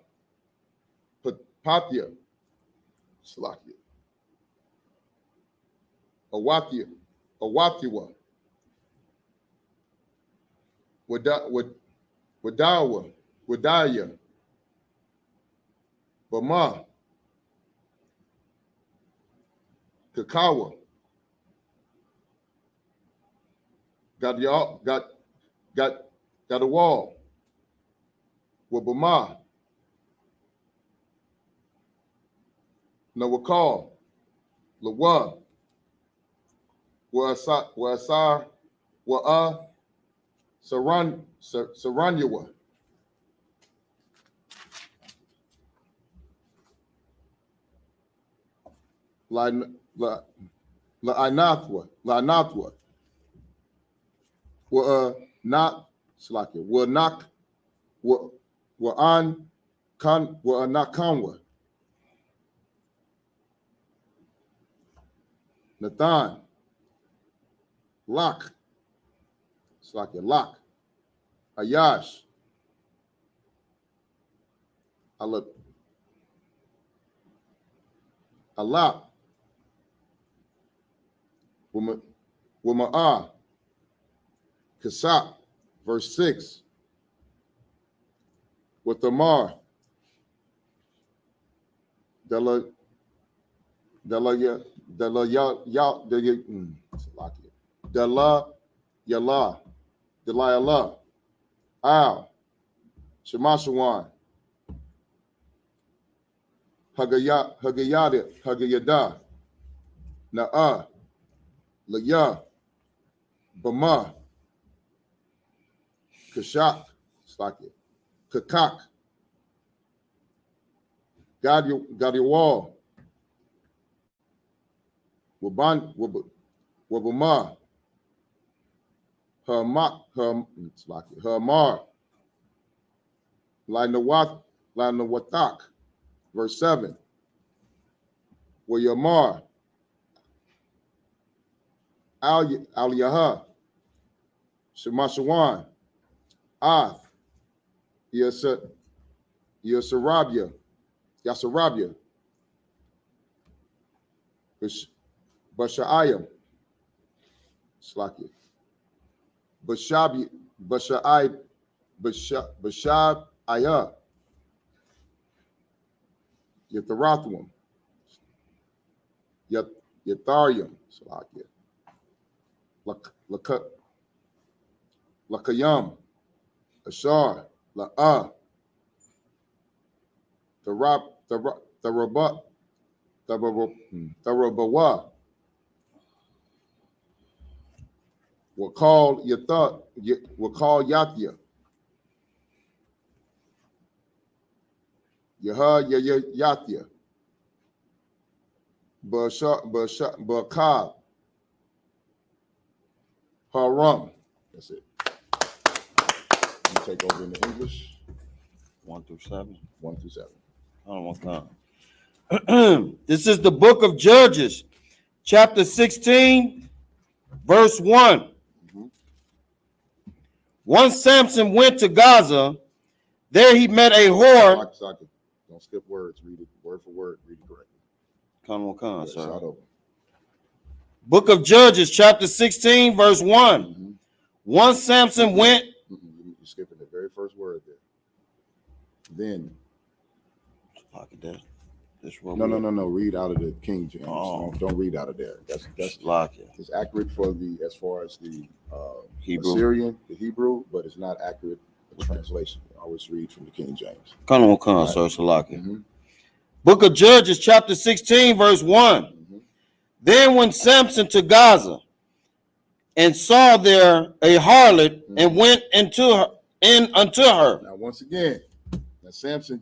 Pathia, Slakia, Awathiwa, Wadaya, Bama, Kakawa, got a wall, Wabama, Nawakal, Lawa, Wasar, Saranyawa. La'anathwa, not Slakia, Nakanwa, Nathan, Lak, Slakia, Lak, Ayash, Allah, Wama'ah, Kasap, verse 6, with Tamar, Dela Yala, Delilah, Al, Shemashawan, Hagayada, Na'ah, Laya, Bama, Kashak, Slakia, Kakak, Gadiwal, Wabama, Hermar, Lanawatak, verse 7, Wayamar, Al-Yaha, Shemashawan, Ath, Yasarabia, Bashayim, Slakia, Bashab Ayah, Yatharathwam, Yatharium, Slakia, Lakayam, Ashar, La'ah, Tharabawa, will call Yathia, Yathia, Bakab, Haram. That's it. You take over in the English. 1 through 7. 1 through 7. Almost done. This is the book of Judges, chapter 16, verse 1. Once Samson went to Gaza, there he met a whore. Don't skip words. Read it word for word. Read it correctly. Come, sir. Book of Judges, chapter 16, verse 1. Once Samson went. You're skipping the very first word there. Then. No. Read out of the King James. Oh. Don't read out of there. That's it's accurate for as far as the Hebrew. Assyrian, the Hebrew, but it's not accurate for translation. I always read from the King James. Come, right. Sir, Salakia. Book of Judges, chapter 16, verse 1. Then when Samson to Gaza, and saw there a harlot, and went unto her. Now, once again, now Samson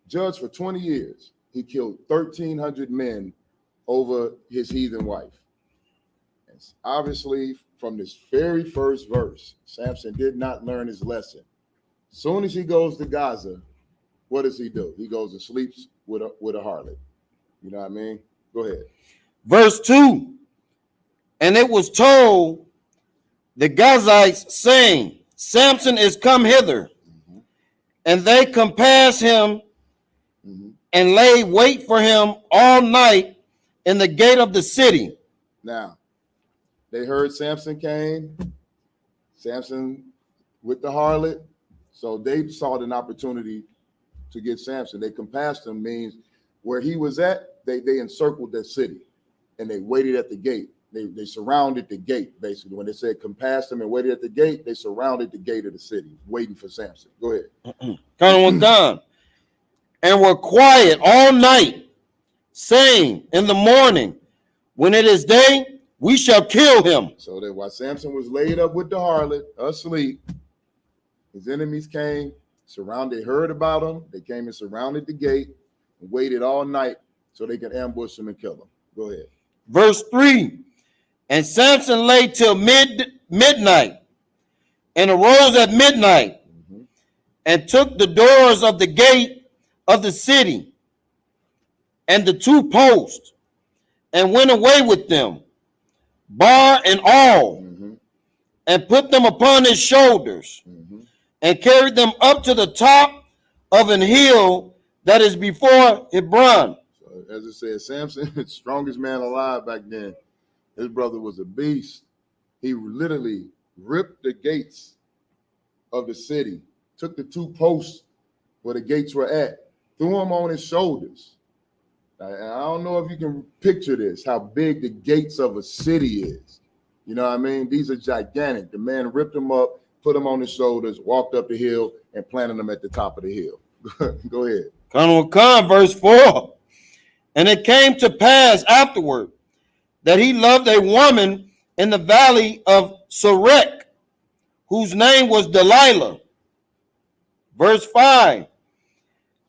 judged for 20 years. He killed 1,300 men over his heathen wife. And obviously, from this very first verse, Samson did not learn his lesson. As soon as he goes to Gaza, what does he do? He goes and sleeps with a harlot. You know what I mean? Go ahead. Verse 2, and it was told the Gazites, saying, Samson is come hither. And they compassed him and lay wait for him all night in the gate of the city. Now, they heard Samson came, Samson with the harlot, so they saw an opportunity to get Samson. They compassed him means where he was at, they encircled that city, and they waited at the gate. They surrounded the gate, basically. When they said compassed him and waited at the gate, they surrounded the gate of the city, waiting for Samson. Go ahead. Come and were quiet all night, saying, in the morning, when it is day, we shall kill him. So that while Samson was laid up with the harlot, asleep, his enemies came, surrounded, heard about him. They came and surrounded the gate and waited all night so they could ambush him and kill him. Go ahead. Verse 3, and Samson lay till midnight, and arose at midnight, and took the doors of the gate of the city, and the two posts, and went away with them, bar and all, and put them upon his shoulders, and carried them up to the top of an hill that is before Hebron. So, as it says, Samson, the strongest man alive back then, his brother was a beast. He literally ripped the gates of the city, took the two posts where the gates were at, threw them on his shoulders. And I don't know if you can picture this, how big the gates of a city is. You know what I mean? These are gigantic. The man ripped them up, put them on his shoulders, walked up the hill, and planted them at the top of the hill. Go ahead. Verse 4. And it came to pass afterward that he loved a woman in the valley of Sorek, whose name was Delilah. Verse 5.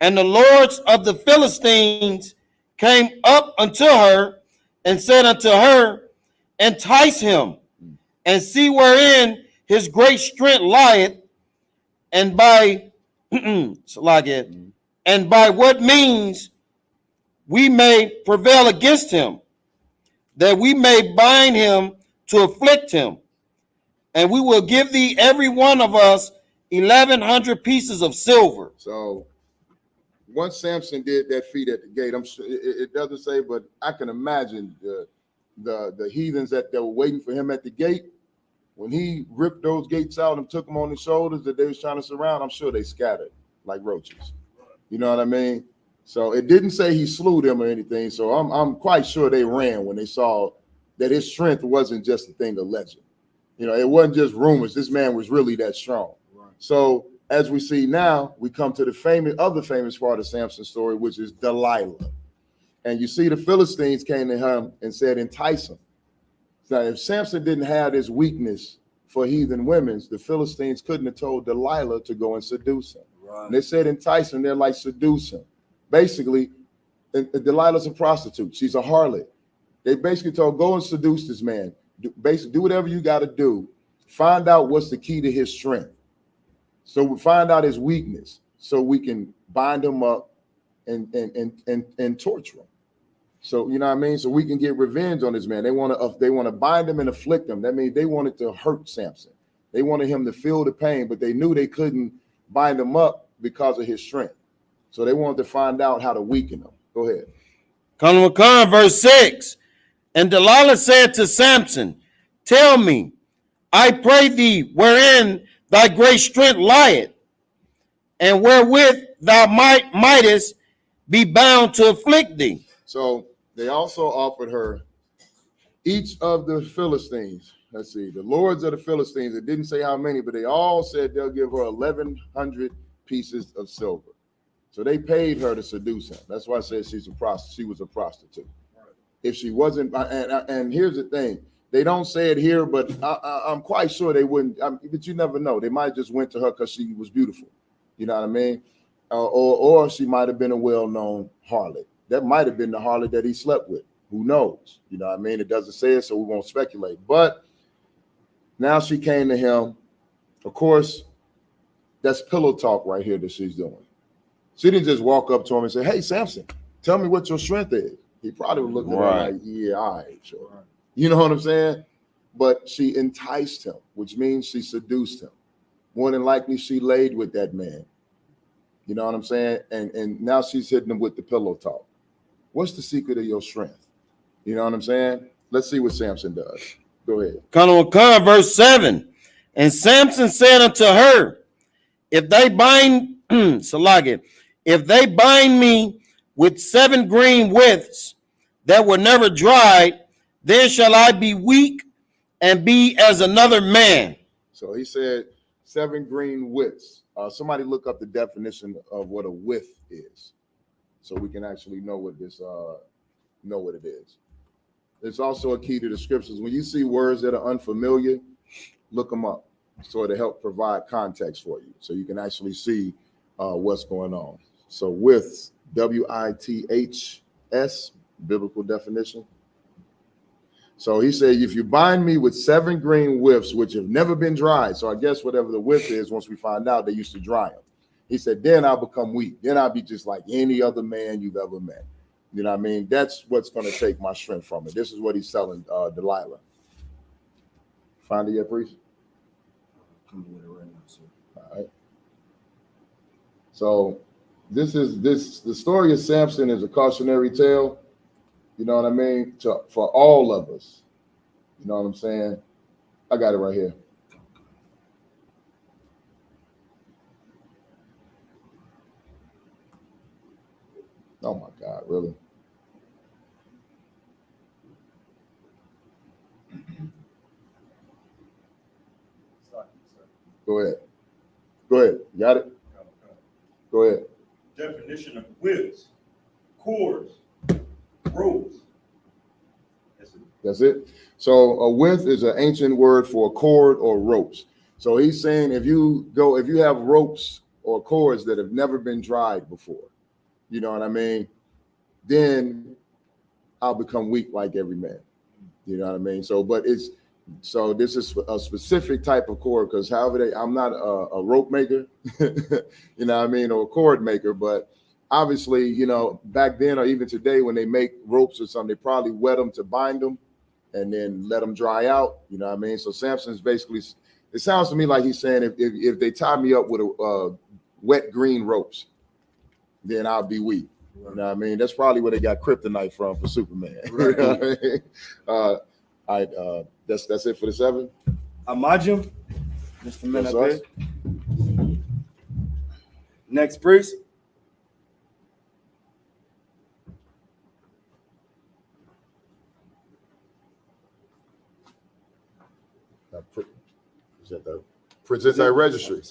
And the lords of the Philistines came up unto her and said unto her, entice him, and see wherein his great strength lieth, and by and by what means we may prevail against him, that we may bind him to afflict him. And we will give thee every one of us 1,100 pieces of silver. So once Samson did that feat at the gate, I'm sure it doesn't say, but I can imagine the heathens that were waiting for him at the gate. When he ripped those gates out and took them on his shoulders that they was trying to surround, I'm sure they scattered like roaches. You know what I mean? So it didn't say he slew them or anything. So I'm quite sure they ran when they saw that his strength wasn't just a thing of legend. You know, it wasn't just rumors. This man was really that strong. Right. So as we see now, we come to the other famous part of Samson's story, which is Delilah. And you see the Philistines came to him and said, entice him. Now, if Samson didn't have this weakness for heathen women, the Philistines couldn't have told Delilah to go and seduce him. Right. And they said entice him, they're like seduce him. Basically, Delilah's a prostitute. She's a harlot. They basically told, go and seduce this man. Basically, do whatever you got to do. Find out what's the key to his strength. So we find out his weakness so we can bind him up and torture him. So, you know what I mean? So we can get revenge on this man. They want to bind him and afflict him. That means they wanted to hurt Samson. They wanted him to feel the pain, but they knew they couldn't bind him up because of his strength. So they wanted to find out how to weaken him. Go ahead. Verse 6. And Delilah said to Samson, tell me, I pray thee, wherein thy great strength lieth, and wherewith thou mightest be bound to afflict thee. So they also offered her each of the Philistines. Let's see, the lords of the Philistines. It didn't say how many, but they all said they'll give her 1,100 pieces of silver. So they paid her to seduce him. That's why I said she was a prostitute. if she wasn't, and here's the thing, they don't say it here, but I'm quite sure they wouldn't. But you never know. They might just went to her because she was beautiful. You know what I mean? Or she might have been a well-known harlot. That might have been the harlot that he slept with. Who knows? You know what I mean? It doesn't say it, so we won't speculate. But now she came to him. Of course, that's pillow talk right here that she's doing. She didn't just walk up to him and say, "Hey, Samson, tell me what your strength is." He probably would look at her like, "Yeah, all right, sure." You know what I'm saying? But she enticed him, which means she seduced him. More than likely, she laid with that man. You know what I'm saying? And now she's hitting him with the pillow talk. What's the secret of your strength? You know what I'm saying? Let's see what Samson does. Go ahead. Verse 7. And Samson said unto her, if they bind, Salagi, if they bind me with 7 green withs that were never dried, then shall I be weak and be as another man. So he said 7 green withs. Somebody look up the definition of what a with is, so we can actually know what this know what it is. It's also a key to the scriptures. When you see words that are unfamiliar, look them up, so it'll help provide context for you, so you can actually see what's going on. So withs, W-I-T-H-S, biblical definition. So he said, if you bind me with 7 green withs, which have never been dried. So I guess whatever the whip is, once we find out, they used to dry them. He said, then I'll become weak. Then I'll be just like any other man you've ever met. You know what I mean? That's what's going to take my strength from it. This is what he's telling Delilah. Find it yet, priest? Coming with it right now, sir. All right. So the story of Samson is a cautionary tale. You know what I mean? For all of us. You know what I'm saying? I got it right here. Oh my God, really? Go ahead. Go ahead. You got it? Go ahead. Definition of whips, cords, ropes. That's it. So a width is an ancient word for a cord or ropes. So he's saying if you have ropes or cords that have never been dried before, you know what I mean, then I'll become weak like every man. You know what I mean? So this is a specific type of cord, because I'm not a rope maker, you know what I mean, or a cord maker, but obviously, you know, back then or even today when they make ropes or something, they probably wet them to bind them and then let them dry out. You know what I mean? So Samson's basically, it sounds to me like he's saying if they tie me up with wet green ropes, then I'll be weak. You know what I mean? That's probably where they got kryptonite from for Superman. Right. You know what I mean? All right, that's it for the 7. Amajim, Mr. That's Menabe. Next priest. Present that registry.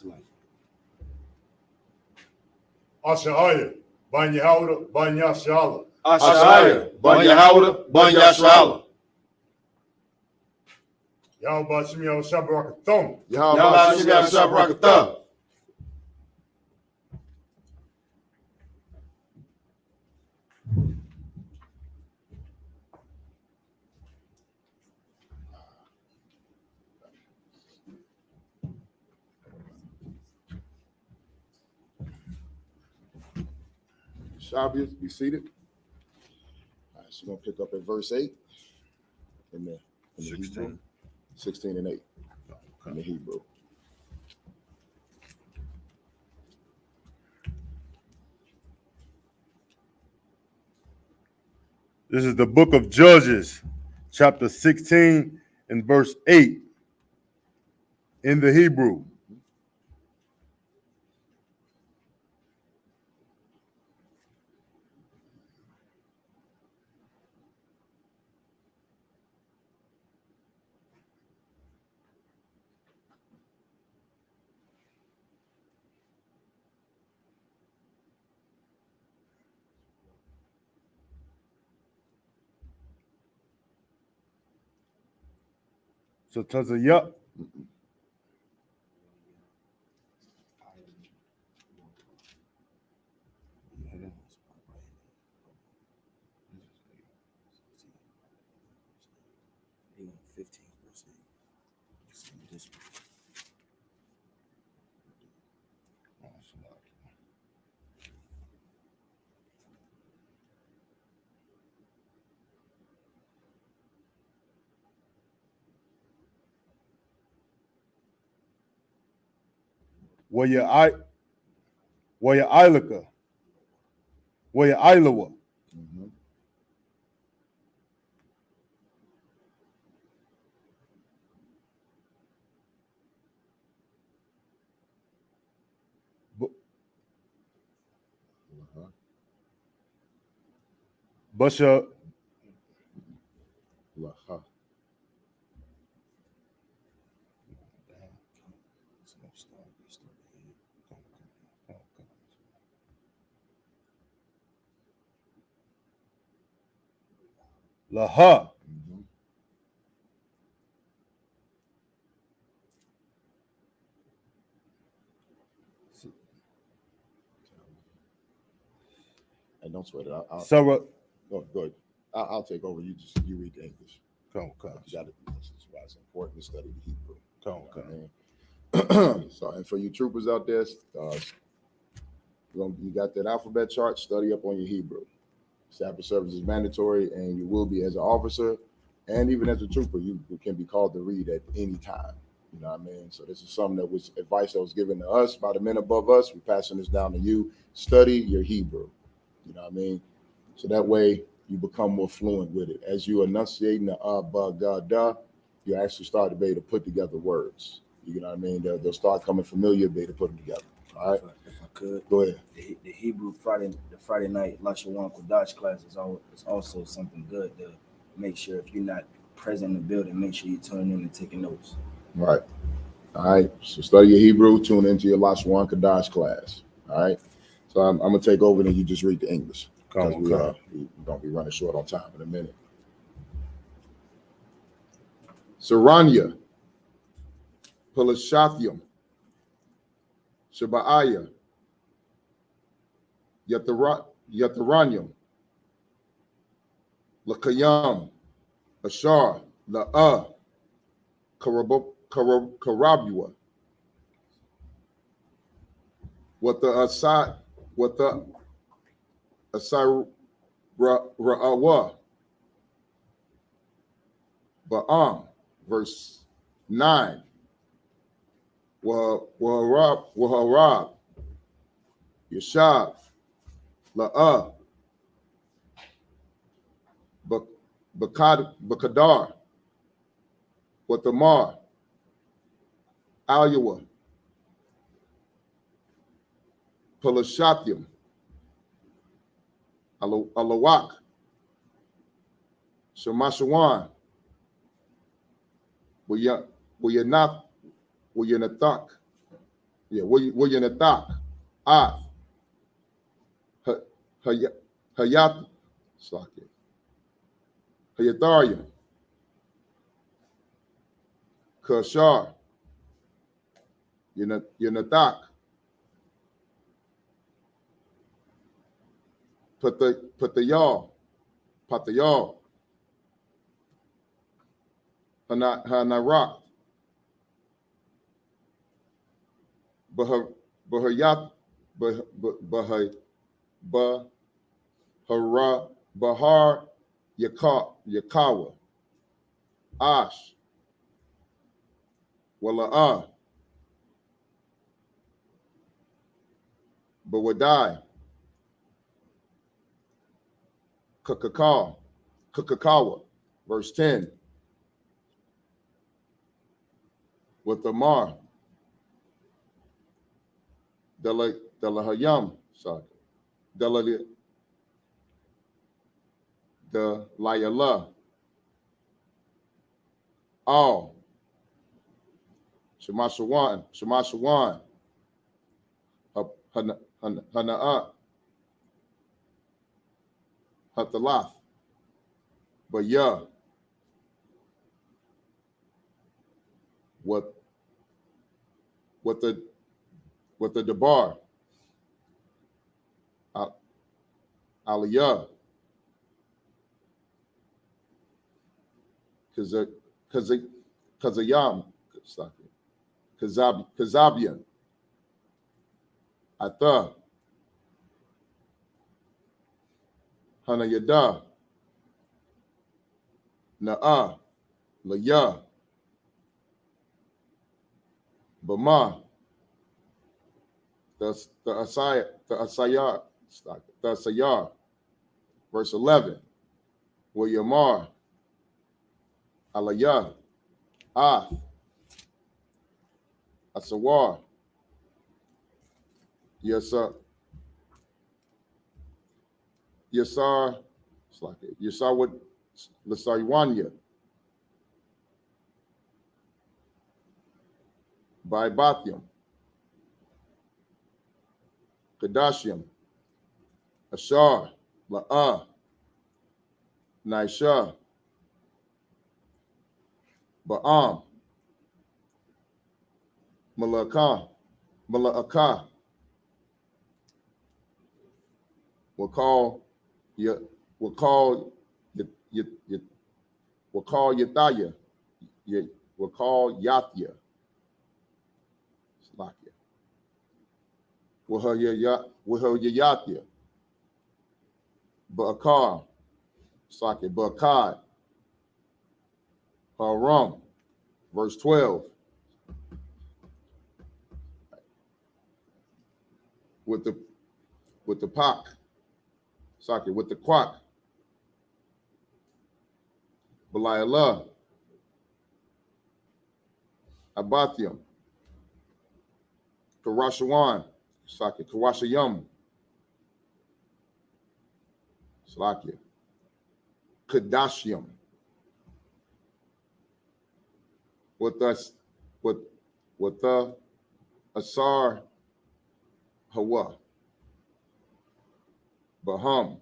Ashaya, Banya Howda, Banya Shala. Ashaya, Banya Howda, Banya Shala. Y'all Bashim Yo Shabarakathon. Yahweh Shabrakatah. Shabbos, be seated. All right, so we're going to pick up at verse 8 in the 16. 16 and 8 in the Hebrew. This is the book of Judges, chapter 16 and verse 8 in the Hebrew. So Tazayup. They want 15%. This Waya Ilika. Waya Ilawa. Mhm. Uh-huh. Busha. Laha. Laha. Mhm. And don't sweat it. Sarah. Go ahead. I'll take over. You read the English. Come. You got it. This is why it's important to study the Hebrew. Come. So, and for you troopers out there, you got that alphabet chart. Study up on your Hebrew. Sabbath service is mandatory, and you will be as an officer, and even as a trooper, you can be called to read at any time. You know what I mean? So this is something that was advice that was given to us by the men above us. We're passing this down to you. Study your Hebrew. You know what I mean? So that way you become more fluent with it. As you enunciating the ba, ga, da, you actually start to be able to put together words. You know what I mean? They'll start coming familiar, be able to put them together. All right. If I could, Go ahead. the Hebrew Friday night Lashawan Kodash class is also something good to make sure if you're not present in the building, make sure you tune in and taking notes. Right. All right. So study your Hebrew, tune into your Lashawan Kadash class. All right. So I'm gonna take over and you just read the English. Because we're gonna be running short on time in a minute. Saranya, Pelashathium, Shabaiah, Yataranyam, Lakayam, Ashar, La'ah, Karabua, what the Asai Ra'awa, Ba'am, verse 9, Waharab, Yashab, La'ah, Bakadar, Watamar, Alua, Pelashathium, Alawak, Shemashawan, Wayanathak, Wayanathak, Ath, Hayat, Hayatharia, Kashar, Yanathak, Patayal, Hanarak, Bahayat, Bahar, Yakawa, Ash, Wala'ah, Bawadai, Kakakawa, verse 10, with Amar, Delahayam, sorry, Delayala, Al, Shemashawan, Hana'at, Hatalath, Baya, with the debar, aliyah, kazayam, kazabian, ata, hanayada, na'a, laya, bama, the asayar, verse 11, where yamar, alaya, asawar, yasar, it's like it, yasar with lasaywania, by bathium, kadashium, ashar, la'a, naisha, ba'am, mala'aka, will call Yathaya, will call Yathya, Slakia, will her Yathya, Ba'akar, Slakia, Ba'akad, Haram, verse 12, with the pak, Slakia, with the quack, Belialah, Abathium, Karashawan, Slakia, Karashayam, Slakia, Kadashium, with the Asar Hawa, Baham,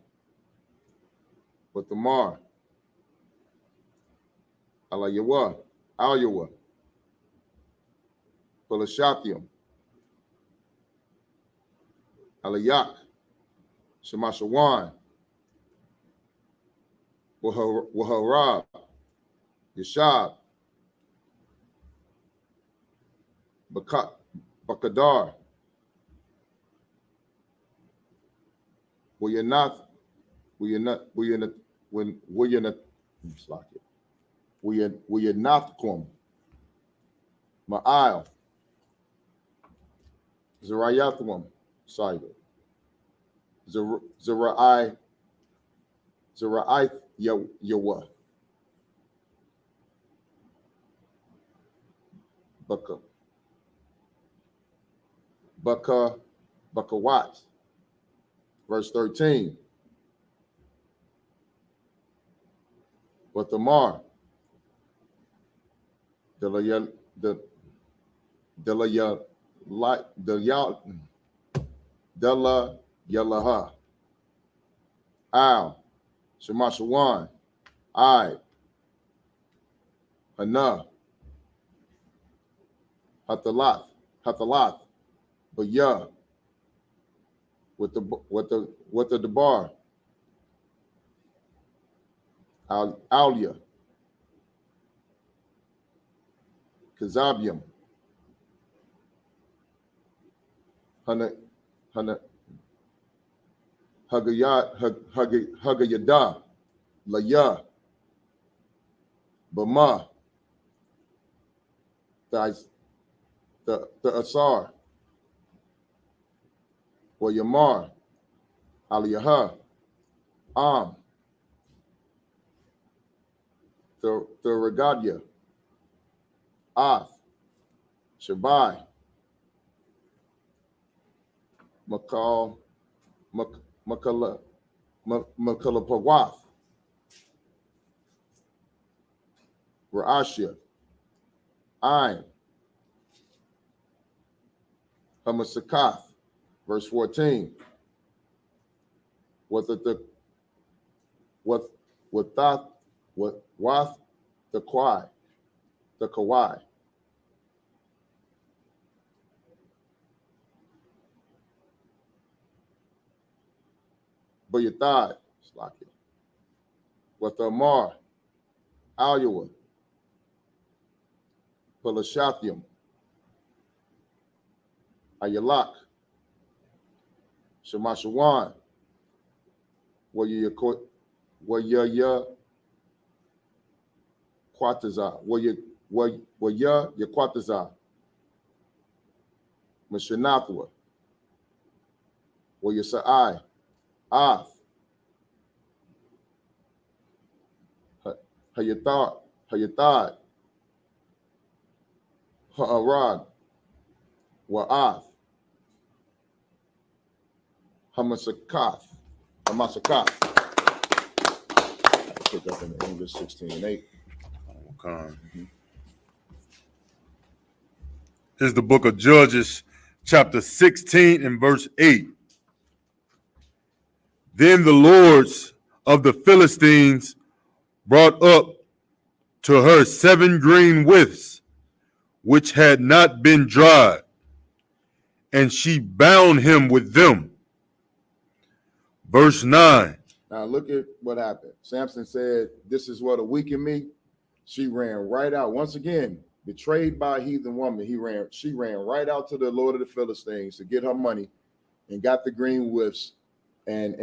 with the Mar, Alayawa, Alyawa, Pelashatium, Alayak, Shemashawan, Waharab, Yashab, Bakadar, Wilyanatkum, Ma'al, Zerayathum, Sidon, Zera'ith Yawa, Bakawat, verse 13, but the Mar, Delayalaha, Al, Shemashawan, I, Hana, Hatalat, Baya, with the Debar, Alia, Kazabium, Hana, Hagayada, Laya, Bama, the Asar, Yamar, Aliyaha, Am, the Regadia, Ath, Shabai, Makalapawath, Ra'ashia, Ain, Hamasakath, verse 14, Wath the Kawai, Bayathad, Slakia. Wathamar, Alua, Pelashathium, Ayalak, Shemashawan, Waya Quataza, Waya Yaquataza, Mashanathua, Waya Sa'ai, Ath, Hayathad, Ha'arad, Wa'ath, Hamasakath. Pick up in the English 16:8. Is the book of Judges, chapter 16 and verse 8. Then the lords of the Philistines brought up to her 7 green withs, which had not been dried, and she bound him with them. Verse 9. Now look at what happened. Samson said, "This is what a weaken me." She ran right out. Once again, betrayed by a heathen woman. She ran right out to the Lord of the Philistines to get her money, and got the green whips, and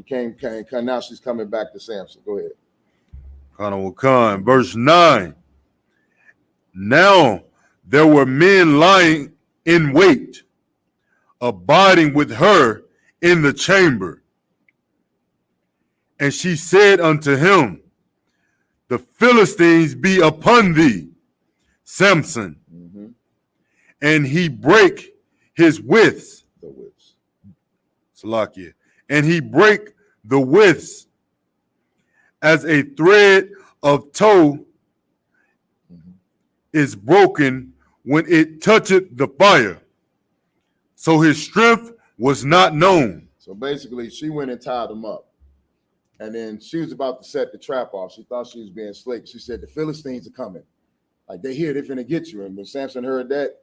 came. Now she's coming back to Samson. Go ahead. Khan. Verse 9. Now there were men lying in wait, abiding with her in the chamber. And she said unto him, the Philistines be upon thee, Samson. Mm-hmm. And he brake his withs. The whips. Salakia. And he brake the withs as a thread of tow is broken when it toucheth the fire. So his strength was not known. So basically, she went and tied him up. And then she was about to set the trap off. She thought she was being slick. She said, the Philistines are coming. Like, they here, they're finna get you. And when Samson heard that,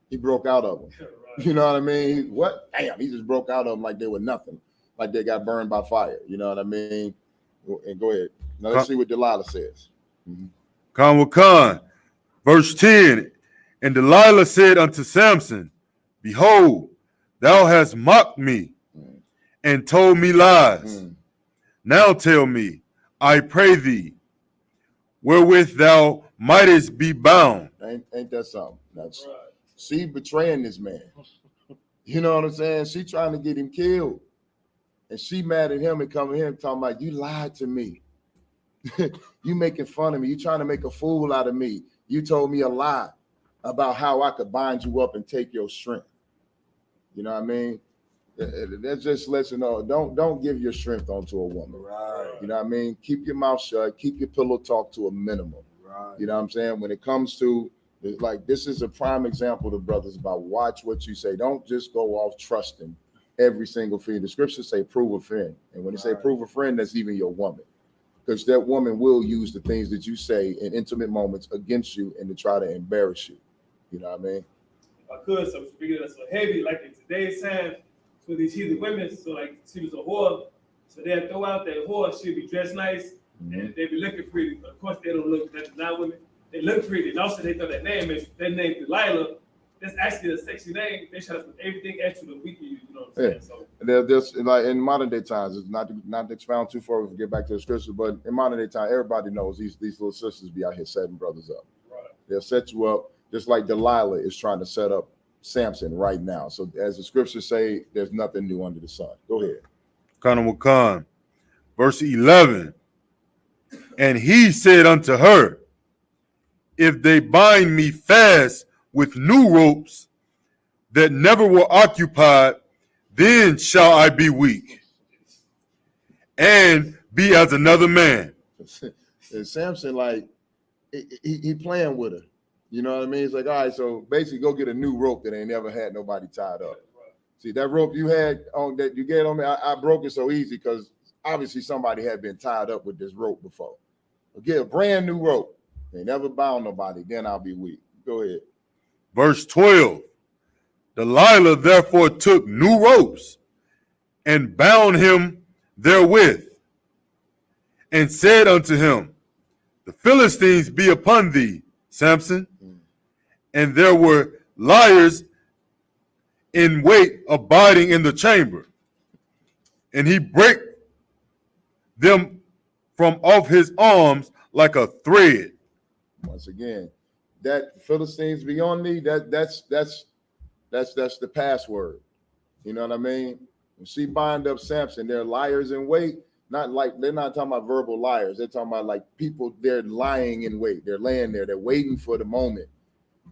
he broke out of them. You know what I mean? What? Damn, he just broke out of them like they were nothing. Like they got burned by fire. You know what I mean? And go ahead. Now let's see what Delilah says. Khan. Verse 10. And Delilah said unto Samson, behold, thou hast mocked me and told me lies. Now tell me, I pray thee, wherewith thou mightest be bound. Ain't that something? That's right. She betraying this man. You know what I'm saying? She trying to get him killed. And she mad at him and coming here and talking about, you lied to me. You making fun of me. You trying to make a fool out of me. You told me a lie about how I could bind you up and take your strength. You know what I mean? That just lets you know, don't give your strength onto a woman. Right. You know what I mean? Keep your mouth shut. Keep your pillow talk to a minimum. Right. You know what I'm saying? When it comes to, like, this is a prime example to brothers about watch what you say. Don't just go off trusting every single thing. The scriptures say prove a friend. And when they say prove a friend, that's even your woman. Because that woman will use the things that you say in intimate moments against you and to try to embarrass you. You know what I mean? If I could, so speaking of so heavy, like in today's time, for these heathen women, so like she was a whore, so they'll throw out that whore, she'll be dressed nice, and they be looking pretty. Of course, they don't look, that's not women, they look pretty, and also they throw that name Delilah, that's actually a sexy name. They try to put everything extra to weaken you, you know what I'm saying? So there's like in modern day times, it's not to expound too far, we get back to the scripture, but in modern day time, everybody knows these little sisters be out here setting brothers up. right. They'll set you up just like Delilah is trying to set up Samson right now. So as the scriptures say, there's nothing new under the sun. Go ahead. Khan. Verse 11. And he said unto her, if they bind me fast with new ropes that never were occupied, then shall I be weak and be as another man. And Samson, like, he playing with her. You know what I mean? It's like, all right, so basically go get a new rope that ain't never had nobody tied up. See, that rope you had on that you get on me, I broke it so easy because obviously somebody had been tied up with this rope before. But get a brand new rope. They never bound nobody, then I'll be weak. Go ahead. Verse 12. Delilah therefore took new ropes and bound him therewith, and said unto him, the Philistines be upon thee, Samson. And there were liars in wait abiding in the chamber. And he brake them from off his arms like a thread. Once again, that Philistines be on thee, that's the password. You know what I mean? When she bind up Samson, they're liars in wait. Not like they're not talking about verbal liars. They're talking about like people, they're lying in wait. They're laying there, they're waiting for the moment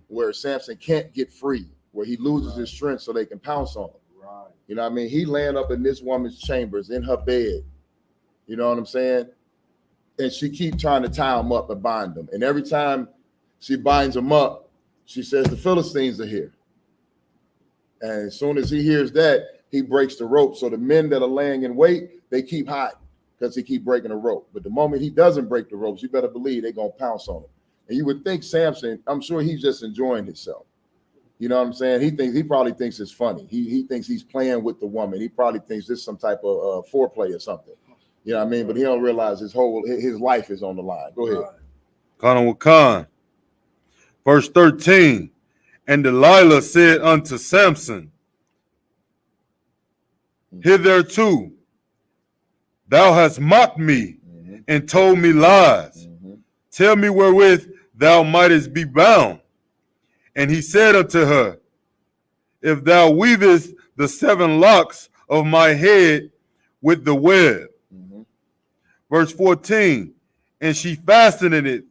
where Samson can't get free, where he loses his strength so they can pounce on him. Right. You know what I mean? He laying up in this woman's chambers in her bed. You know what I'm saying? And she keep trying to tie him up and bind him. And every time she binds him up, she says, the Philistines are here. And as soon as he hears that, he breaks the rope. So the men that are laying in wait, they keep hiding because he keep breaking the rope. But the moment he doesn't break the ropes, you better believe they're going to pounce on him. And you would think Samson, I'm sure he's just enjoying himself. You know what I'm saying? He probably thinks it's funny. He thinks he's playing with the woman. He probably thinks this is some type of foreplay or something. You know what I mean? But he don't realize his life is on the line. Go ahead. Khan with Khan. Verse 13. And Delilah said unto Samson, hitherto thou hast mocked me and told me lies. Tell me wherewith thou mightest be bound. And he said unto her, if thou weavest the 7 locks of my head with the web. Verse 14, and she fastened it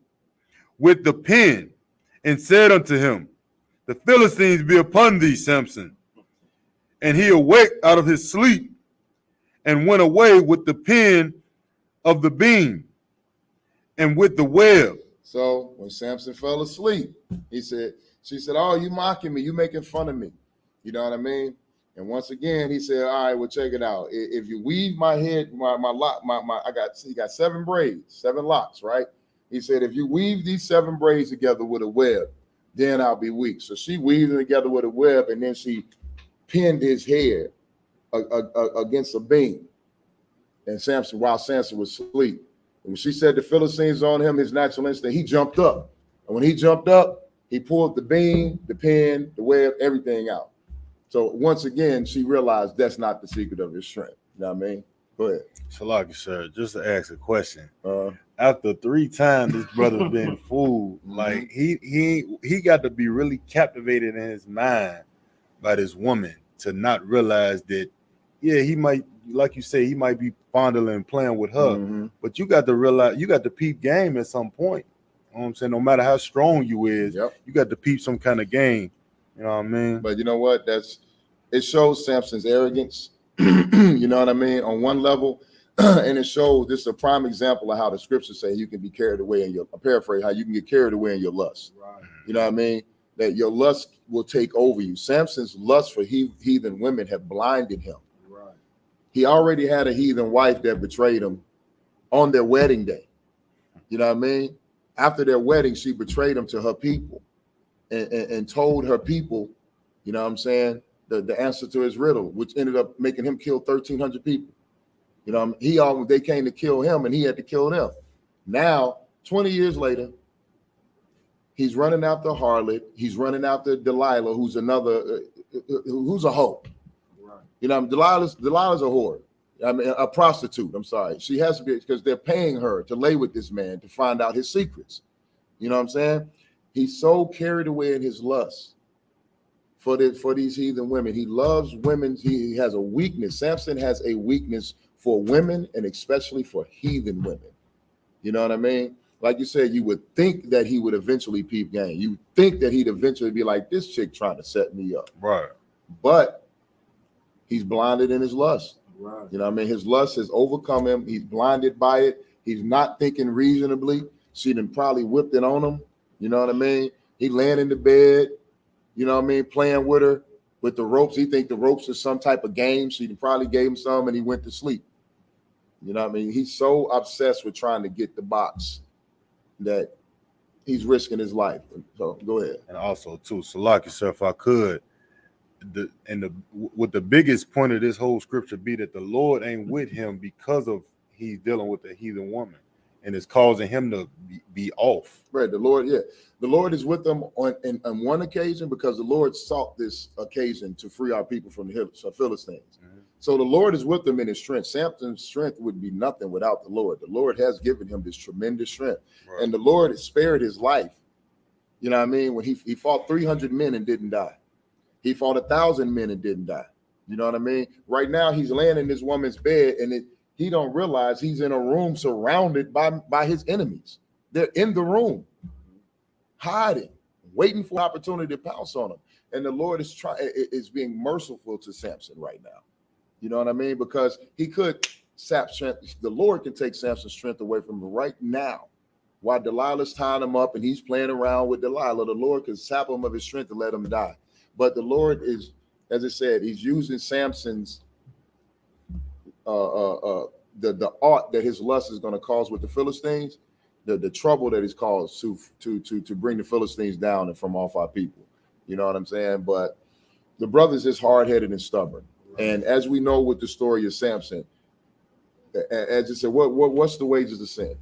with the pin and said unto him, the Philistines be upon thee, Samson. And he awaked out of his sleep and went away with the pin of the beam and with the web. So when Samson fell asleep, she said, oh, you mocking me, you making fun of me. You know what I mean? And once again, he said, all right, well, check it out. If you weave my head, he got 7 braids, 7 locks, right? He said, if you weave these 7 braids together with a web, then I'll be weak. So she weaved them together with a web, and then she pinned his head against a beam. And while Samson was asleep. And when she said the Philistines on him, his natural instinct, he jumped up. And when he jumped up, he pulled the beam, the pin, the web, everything out. So once again, she realized that's not the secret of his strength. You know what I mean? Go ahead. Shalaki, sir, just to ask a question. After 3 times this brother's been fooled, like he got to be really captivated in his mind by this woman to not realize that, yeah, he might, like you say, he might be fondling and playing with her, but you got to realize, you got to peep game at some point. You know what I'm saying? No matter how strong you is, you got to peep some kind of game. You know what I mean? But you know what? It shows Samson's arrogance. You know what I mean? On one level, and it shows, this is a prime example of how the scriptures say you can be carried away in your, paraphrase, how you can get carried away in your lust. Right. You know what I mean? That your lust will take over you. Samson's lust for heathen women have blinded him. Right. He already had a heathen wife that betrayed him on their wedding day. You know what I mean? After their wedding, she betrayed him to her people and told her people, you know what I'm saying, the answer to his riddle, which ended up making him kill 1,300 people. You know, they came to kill him and he had to kill them. Now, 20 years later, he's running after a harlot. He's running after Delilah, who's who's a hoe. Right. You know, Delilah's a whore. I mean, a prostitute. I'm sorry. She has to be, because they're paying her to lay with this man to find out his secrets. You know what I'm saying? He's so carried away in his lust for these heathen women. He loves women. He has a weakness. Samson has a weakness for women, and especially for heathen women. You know what I mean? Like you said, you would think that he would eventually peep game. You think that he'd eventually be like, this chick trying to set me up. Right. But he's blinded in his lust. Right. You know what I mean? His lust has overcome him. He's blinded by it. He's not thinking reasonably. She done probably whipped it on him. You know what I mean? He laying in the bed, you know what I mean, playing with her with the ropes. He think the ropes is some type of game. She probably gave him some and he went to sleep. You know what I mean? He's so obsessed with trying to get the box that he's risking his life. So go ahead. And also, too, Salaki, sir, if I could, what the biggest point of this whole scripture be that the Lord ain't with him because of he's dealing with a heathen woman, and it's causing him to be off. Right, the Lord is with them on one occasion because the Lord sought this occasion to free our people from the Philistines. Mm-hmm. So the Lord is with them in his strength. Samson's strength would be nothing without the Lord. The Lord has given him this tremendous strength, Right. and the Lord has spared his life. You know what I mean? When he fought 300 men and didn't die. He fought 1,000 men and didn't die. You know what I mean? Right now, he's laying in this woman's bed, and he don't realize he's in a room surrounded by his enemies. They're in the room, hiding, waiting for an opportunity to pounce on him. And the Lord is being merciful to Samson right now. You know what I mean? Because he could sap strength. The Lord can take Samson's strength away from him right now. While Delilah's tying him up and he's playing around with Delilah, the Lord can sap him of his strength and let him die. But the Lord is, as I said, he's using Samson's the art that his lust is going to cause with the Philistines, the trouble that he's caused to bring the Philistines down and from off our people. You know what I'm saying? But the brothers is hard-headed and stubborn. And as we know with the story of Samson, as I said, what's the wages of sin?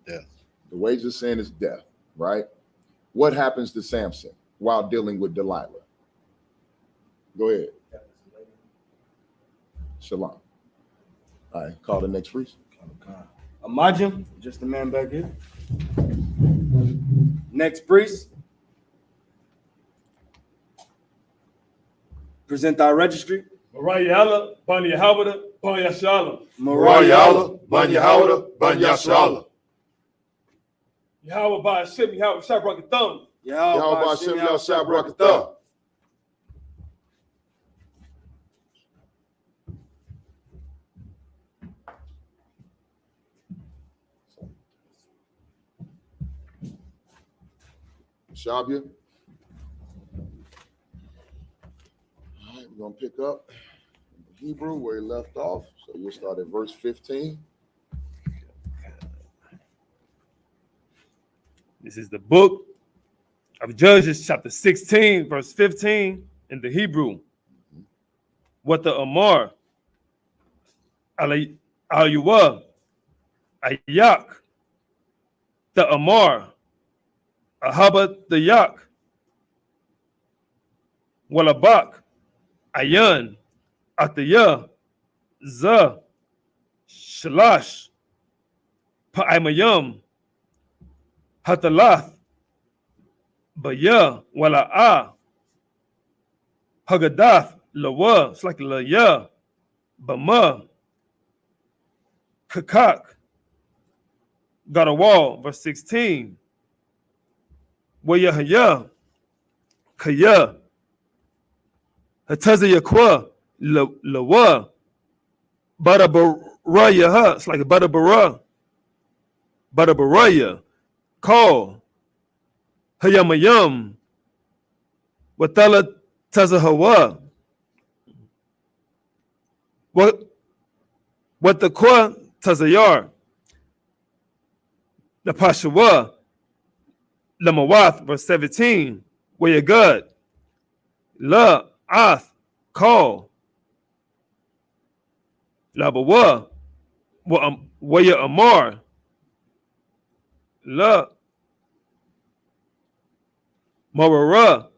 Death. The wages of sin is death, right? What happens to Samson while dealing with Delilah? Go ahead. Shalom. All right, call the next priest. Imagine, just the man back here. Next priest. Present our registry. Marayala, Banya Hawada, Banya Shalom. Marayala, Banya Hawada, Banya Shalom. Yahweh by Hashem, Yahweh Shabrak Yahweh Hashem, Yahweh Shabrak. Shabia. All right, we're going to pick up Hebrew where he left off. So we'll start at verse 15. This is the book of Judges, chapter 16, verse 15 in the Hebrew. What the Amar, Al-Yuwa, Ayak, the Amar, Ahaba the Yak, Walabak, Ayan, Ataya, Za, Shalash, Pa'amayam, Hatalath, Baya, Wala'a, Hagadath, Lawa, it's like Laya, Bama, Kakak, got a wall, verse 16. Wayahaya, Kaya, Hatazayakwa, Lawa, Badabaraya, it's like a Badabaraya, Call, Hayamayam, Watala Tazahawa. What the Kwa Tazayar, the Pashawa, Lamawath, verse 17, where you good, La Ath, call, Labawa, where you Amar, La Morara,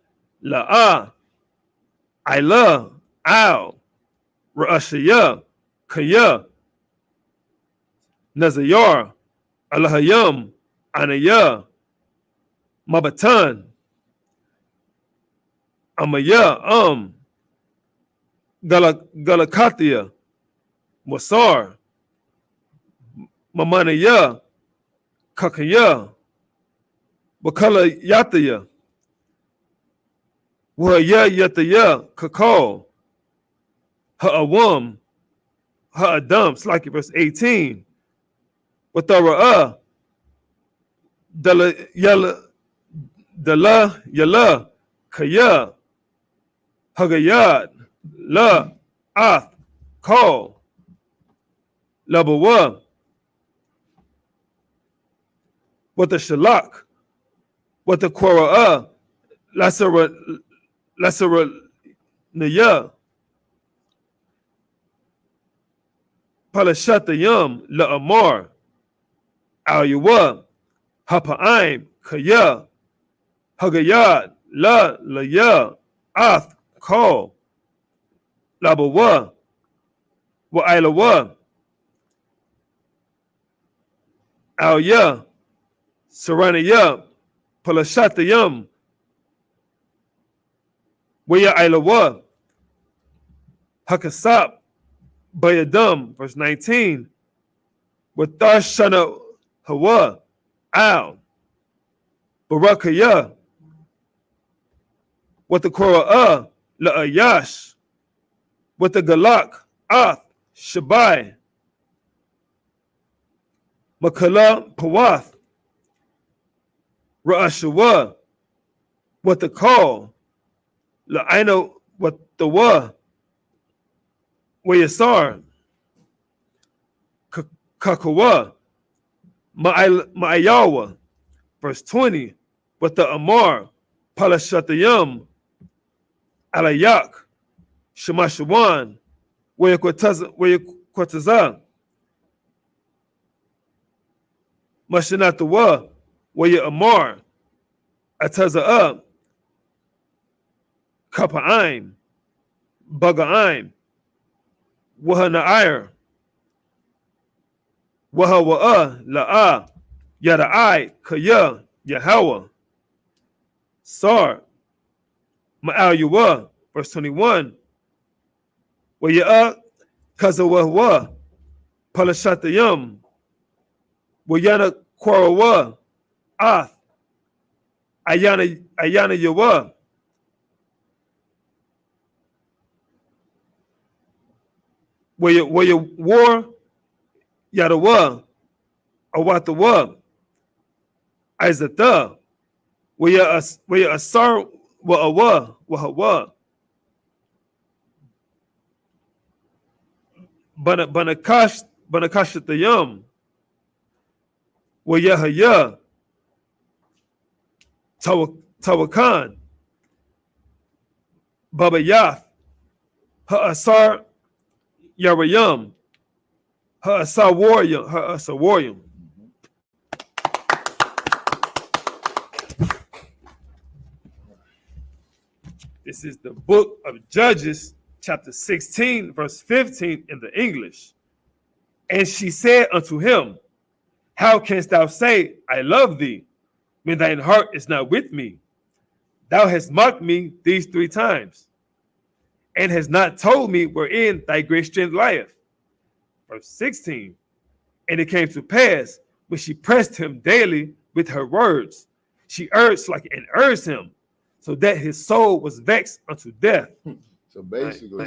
La Ila, Al, Ra'ashaya, Kaya, Nazayar, Alahayam, Anaya, Mabatan, Amaya, Galakatia, Wasar, Mamanaya, Kakaya, Wakala Yataya, Waya Yataya, Kakao, Ha'awam, Ha'adam, it's like verse 18. Watara, Dala Yala, Kaya, Hagayad, La, Ath, Call, Labawa, what the Shalak, what the Quara, Lasara, Naya. Palashatayam La'amar. Al Yawa. Hapa'im Kaya. Hagayad La Laya. Ath Call. Labawa. Wa'ilawa. Al Ya. Saranaya. Palashatayam. Waya Ilawa. Hakasap. Bayadum. Verse 19. Wathashana Hawa. Al. Barakaya. What the Korah La'ayash. What the Galak Ath Shabai. Makala Pawath. Ra'ashawa. What the call. La'aina what the wa. Wayasar. Kakawa. Ma'ayawa. Verse 20. What the Amar. Palashatayam. Alayak. Shemashawan. Wayakwataza. Mashanatawa. Waya Amar. Ataza. Kapa'im. Baga'im. Wahana'ir. Wahawa'a. La'a. Yada'ai. Kaya. Yahawa. Sar. Ma'al Yuwa. Verse 21. Waya'a. Kazawawa. Palashatayam. Wayana Kwarawa. Ath. Ayana Yawa. Where you war Yadawa. Awatawa. Izata. Where you asar wa'awa. Wahawa. Banakashatayam. Wayahaya. Tawakan. Babayath. Ha'asar Yarayam. Ha'asar Warrior. Ha'asar Warrior. This is the book of Judges, chapter 16, verse 15 in the English. And she said unto him, how canst thou say, I love thee, when thine heart is not with me? Thou hast mocked me these 3 times, and hast not told me wherein thy great strength lieth. Verse 16. And it came to pass, when she pressed him daily with her words, she urged him, so that his soul was vexed unto death. So basically,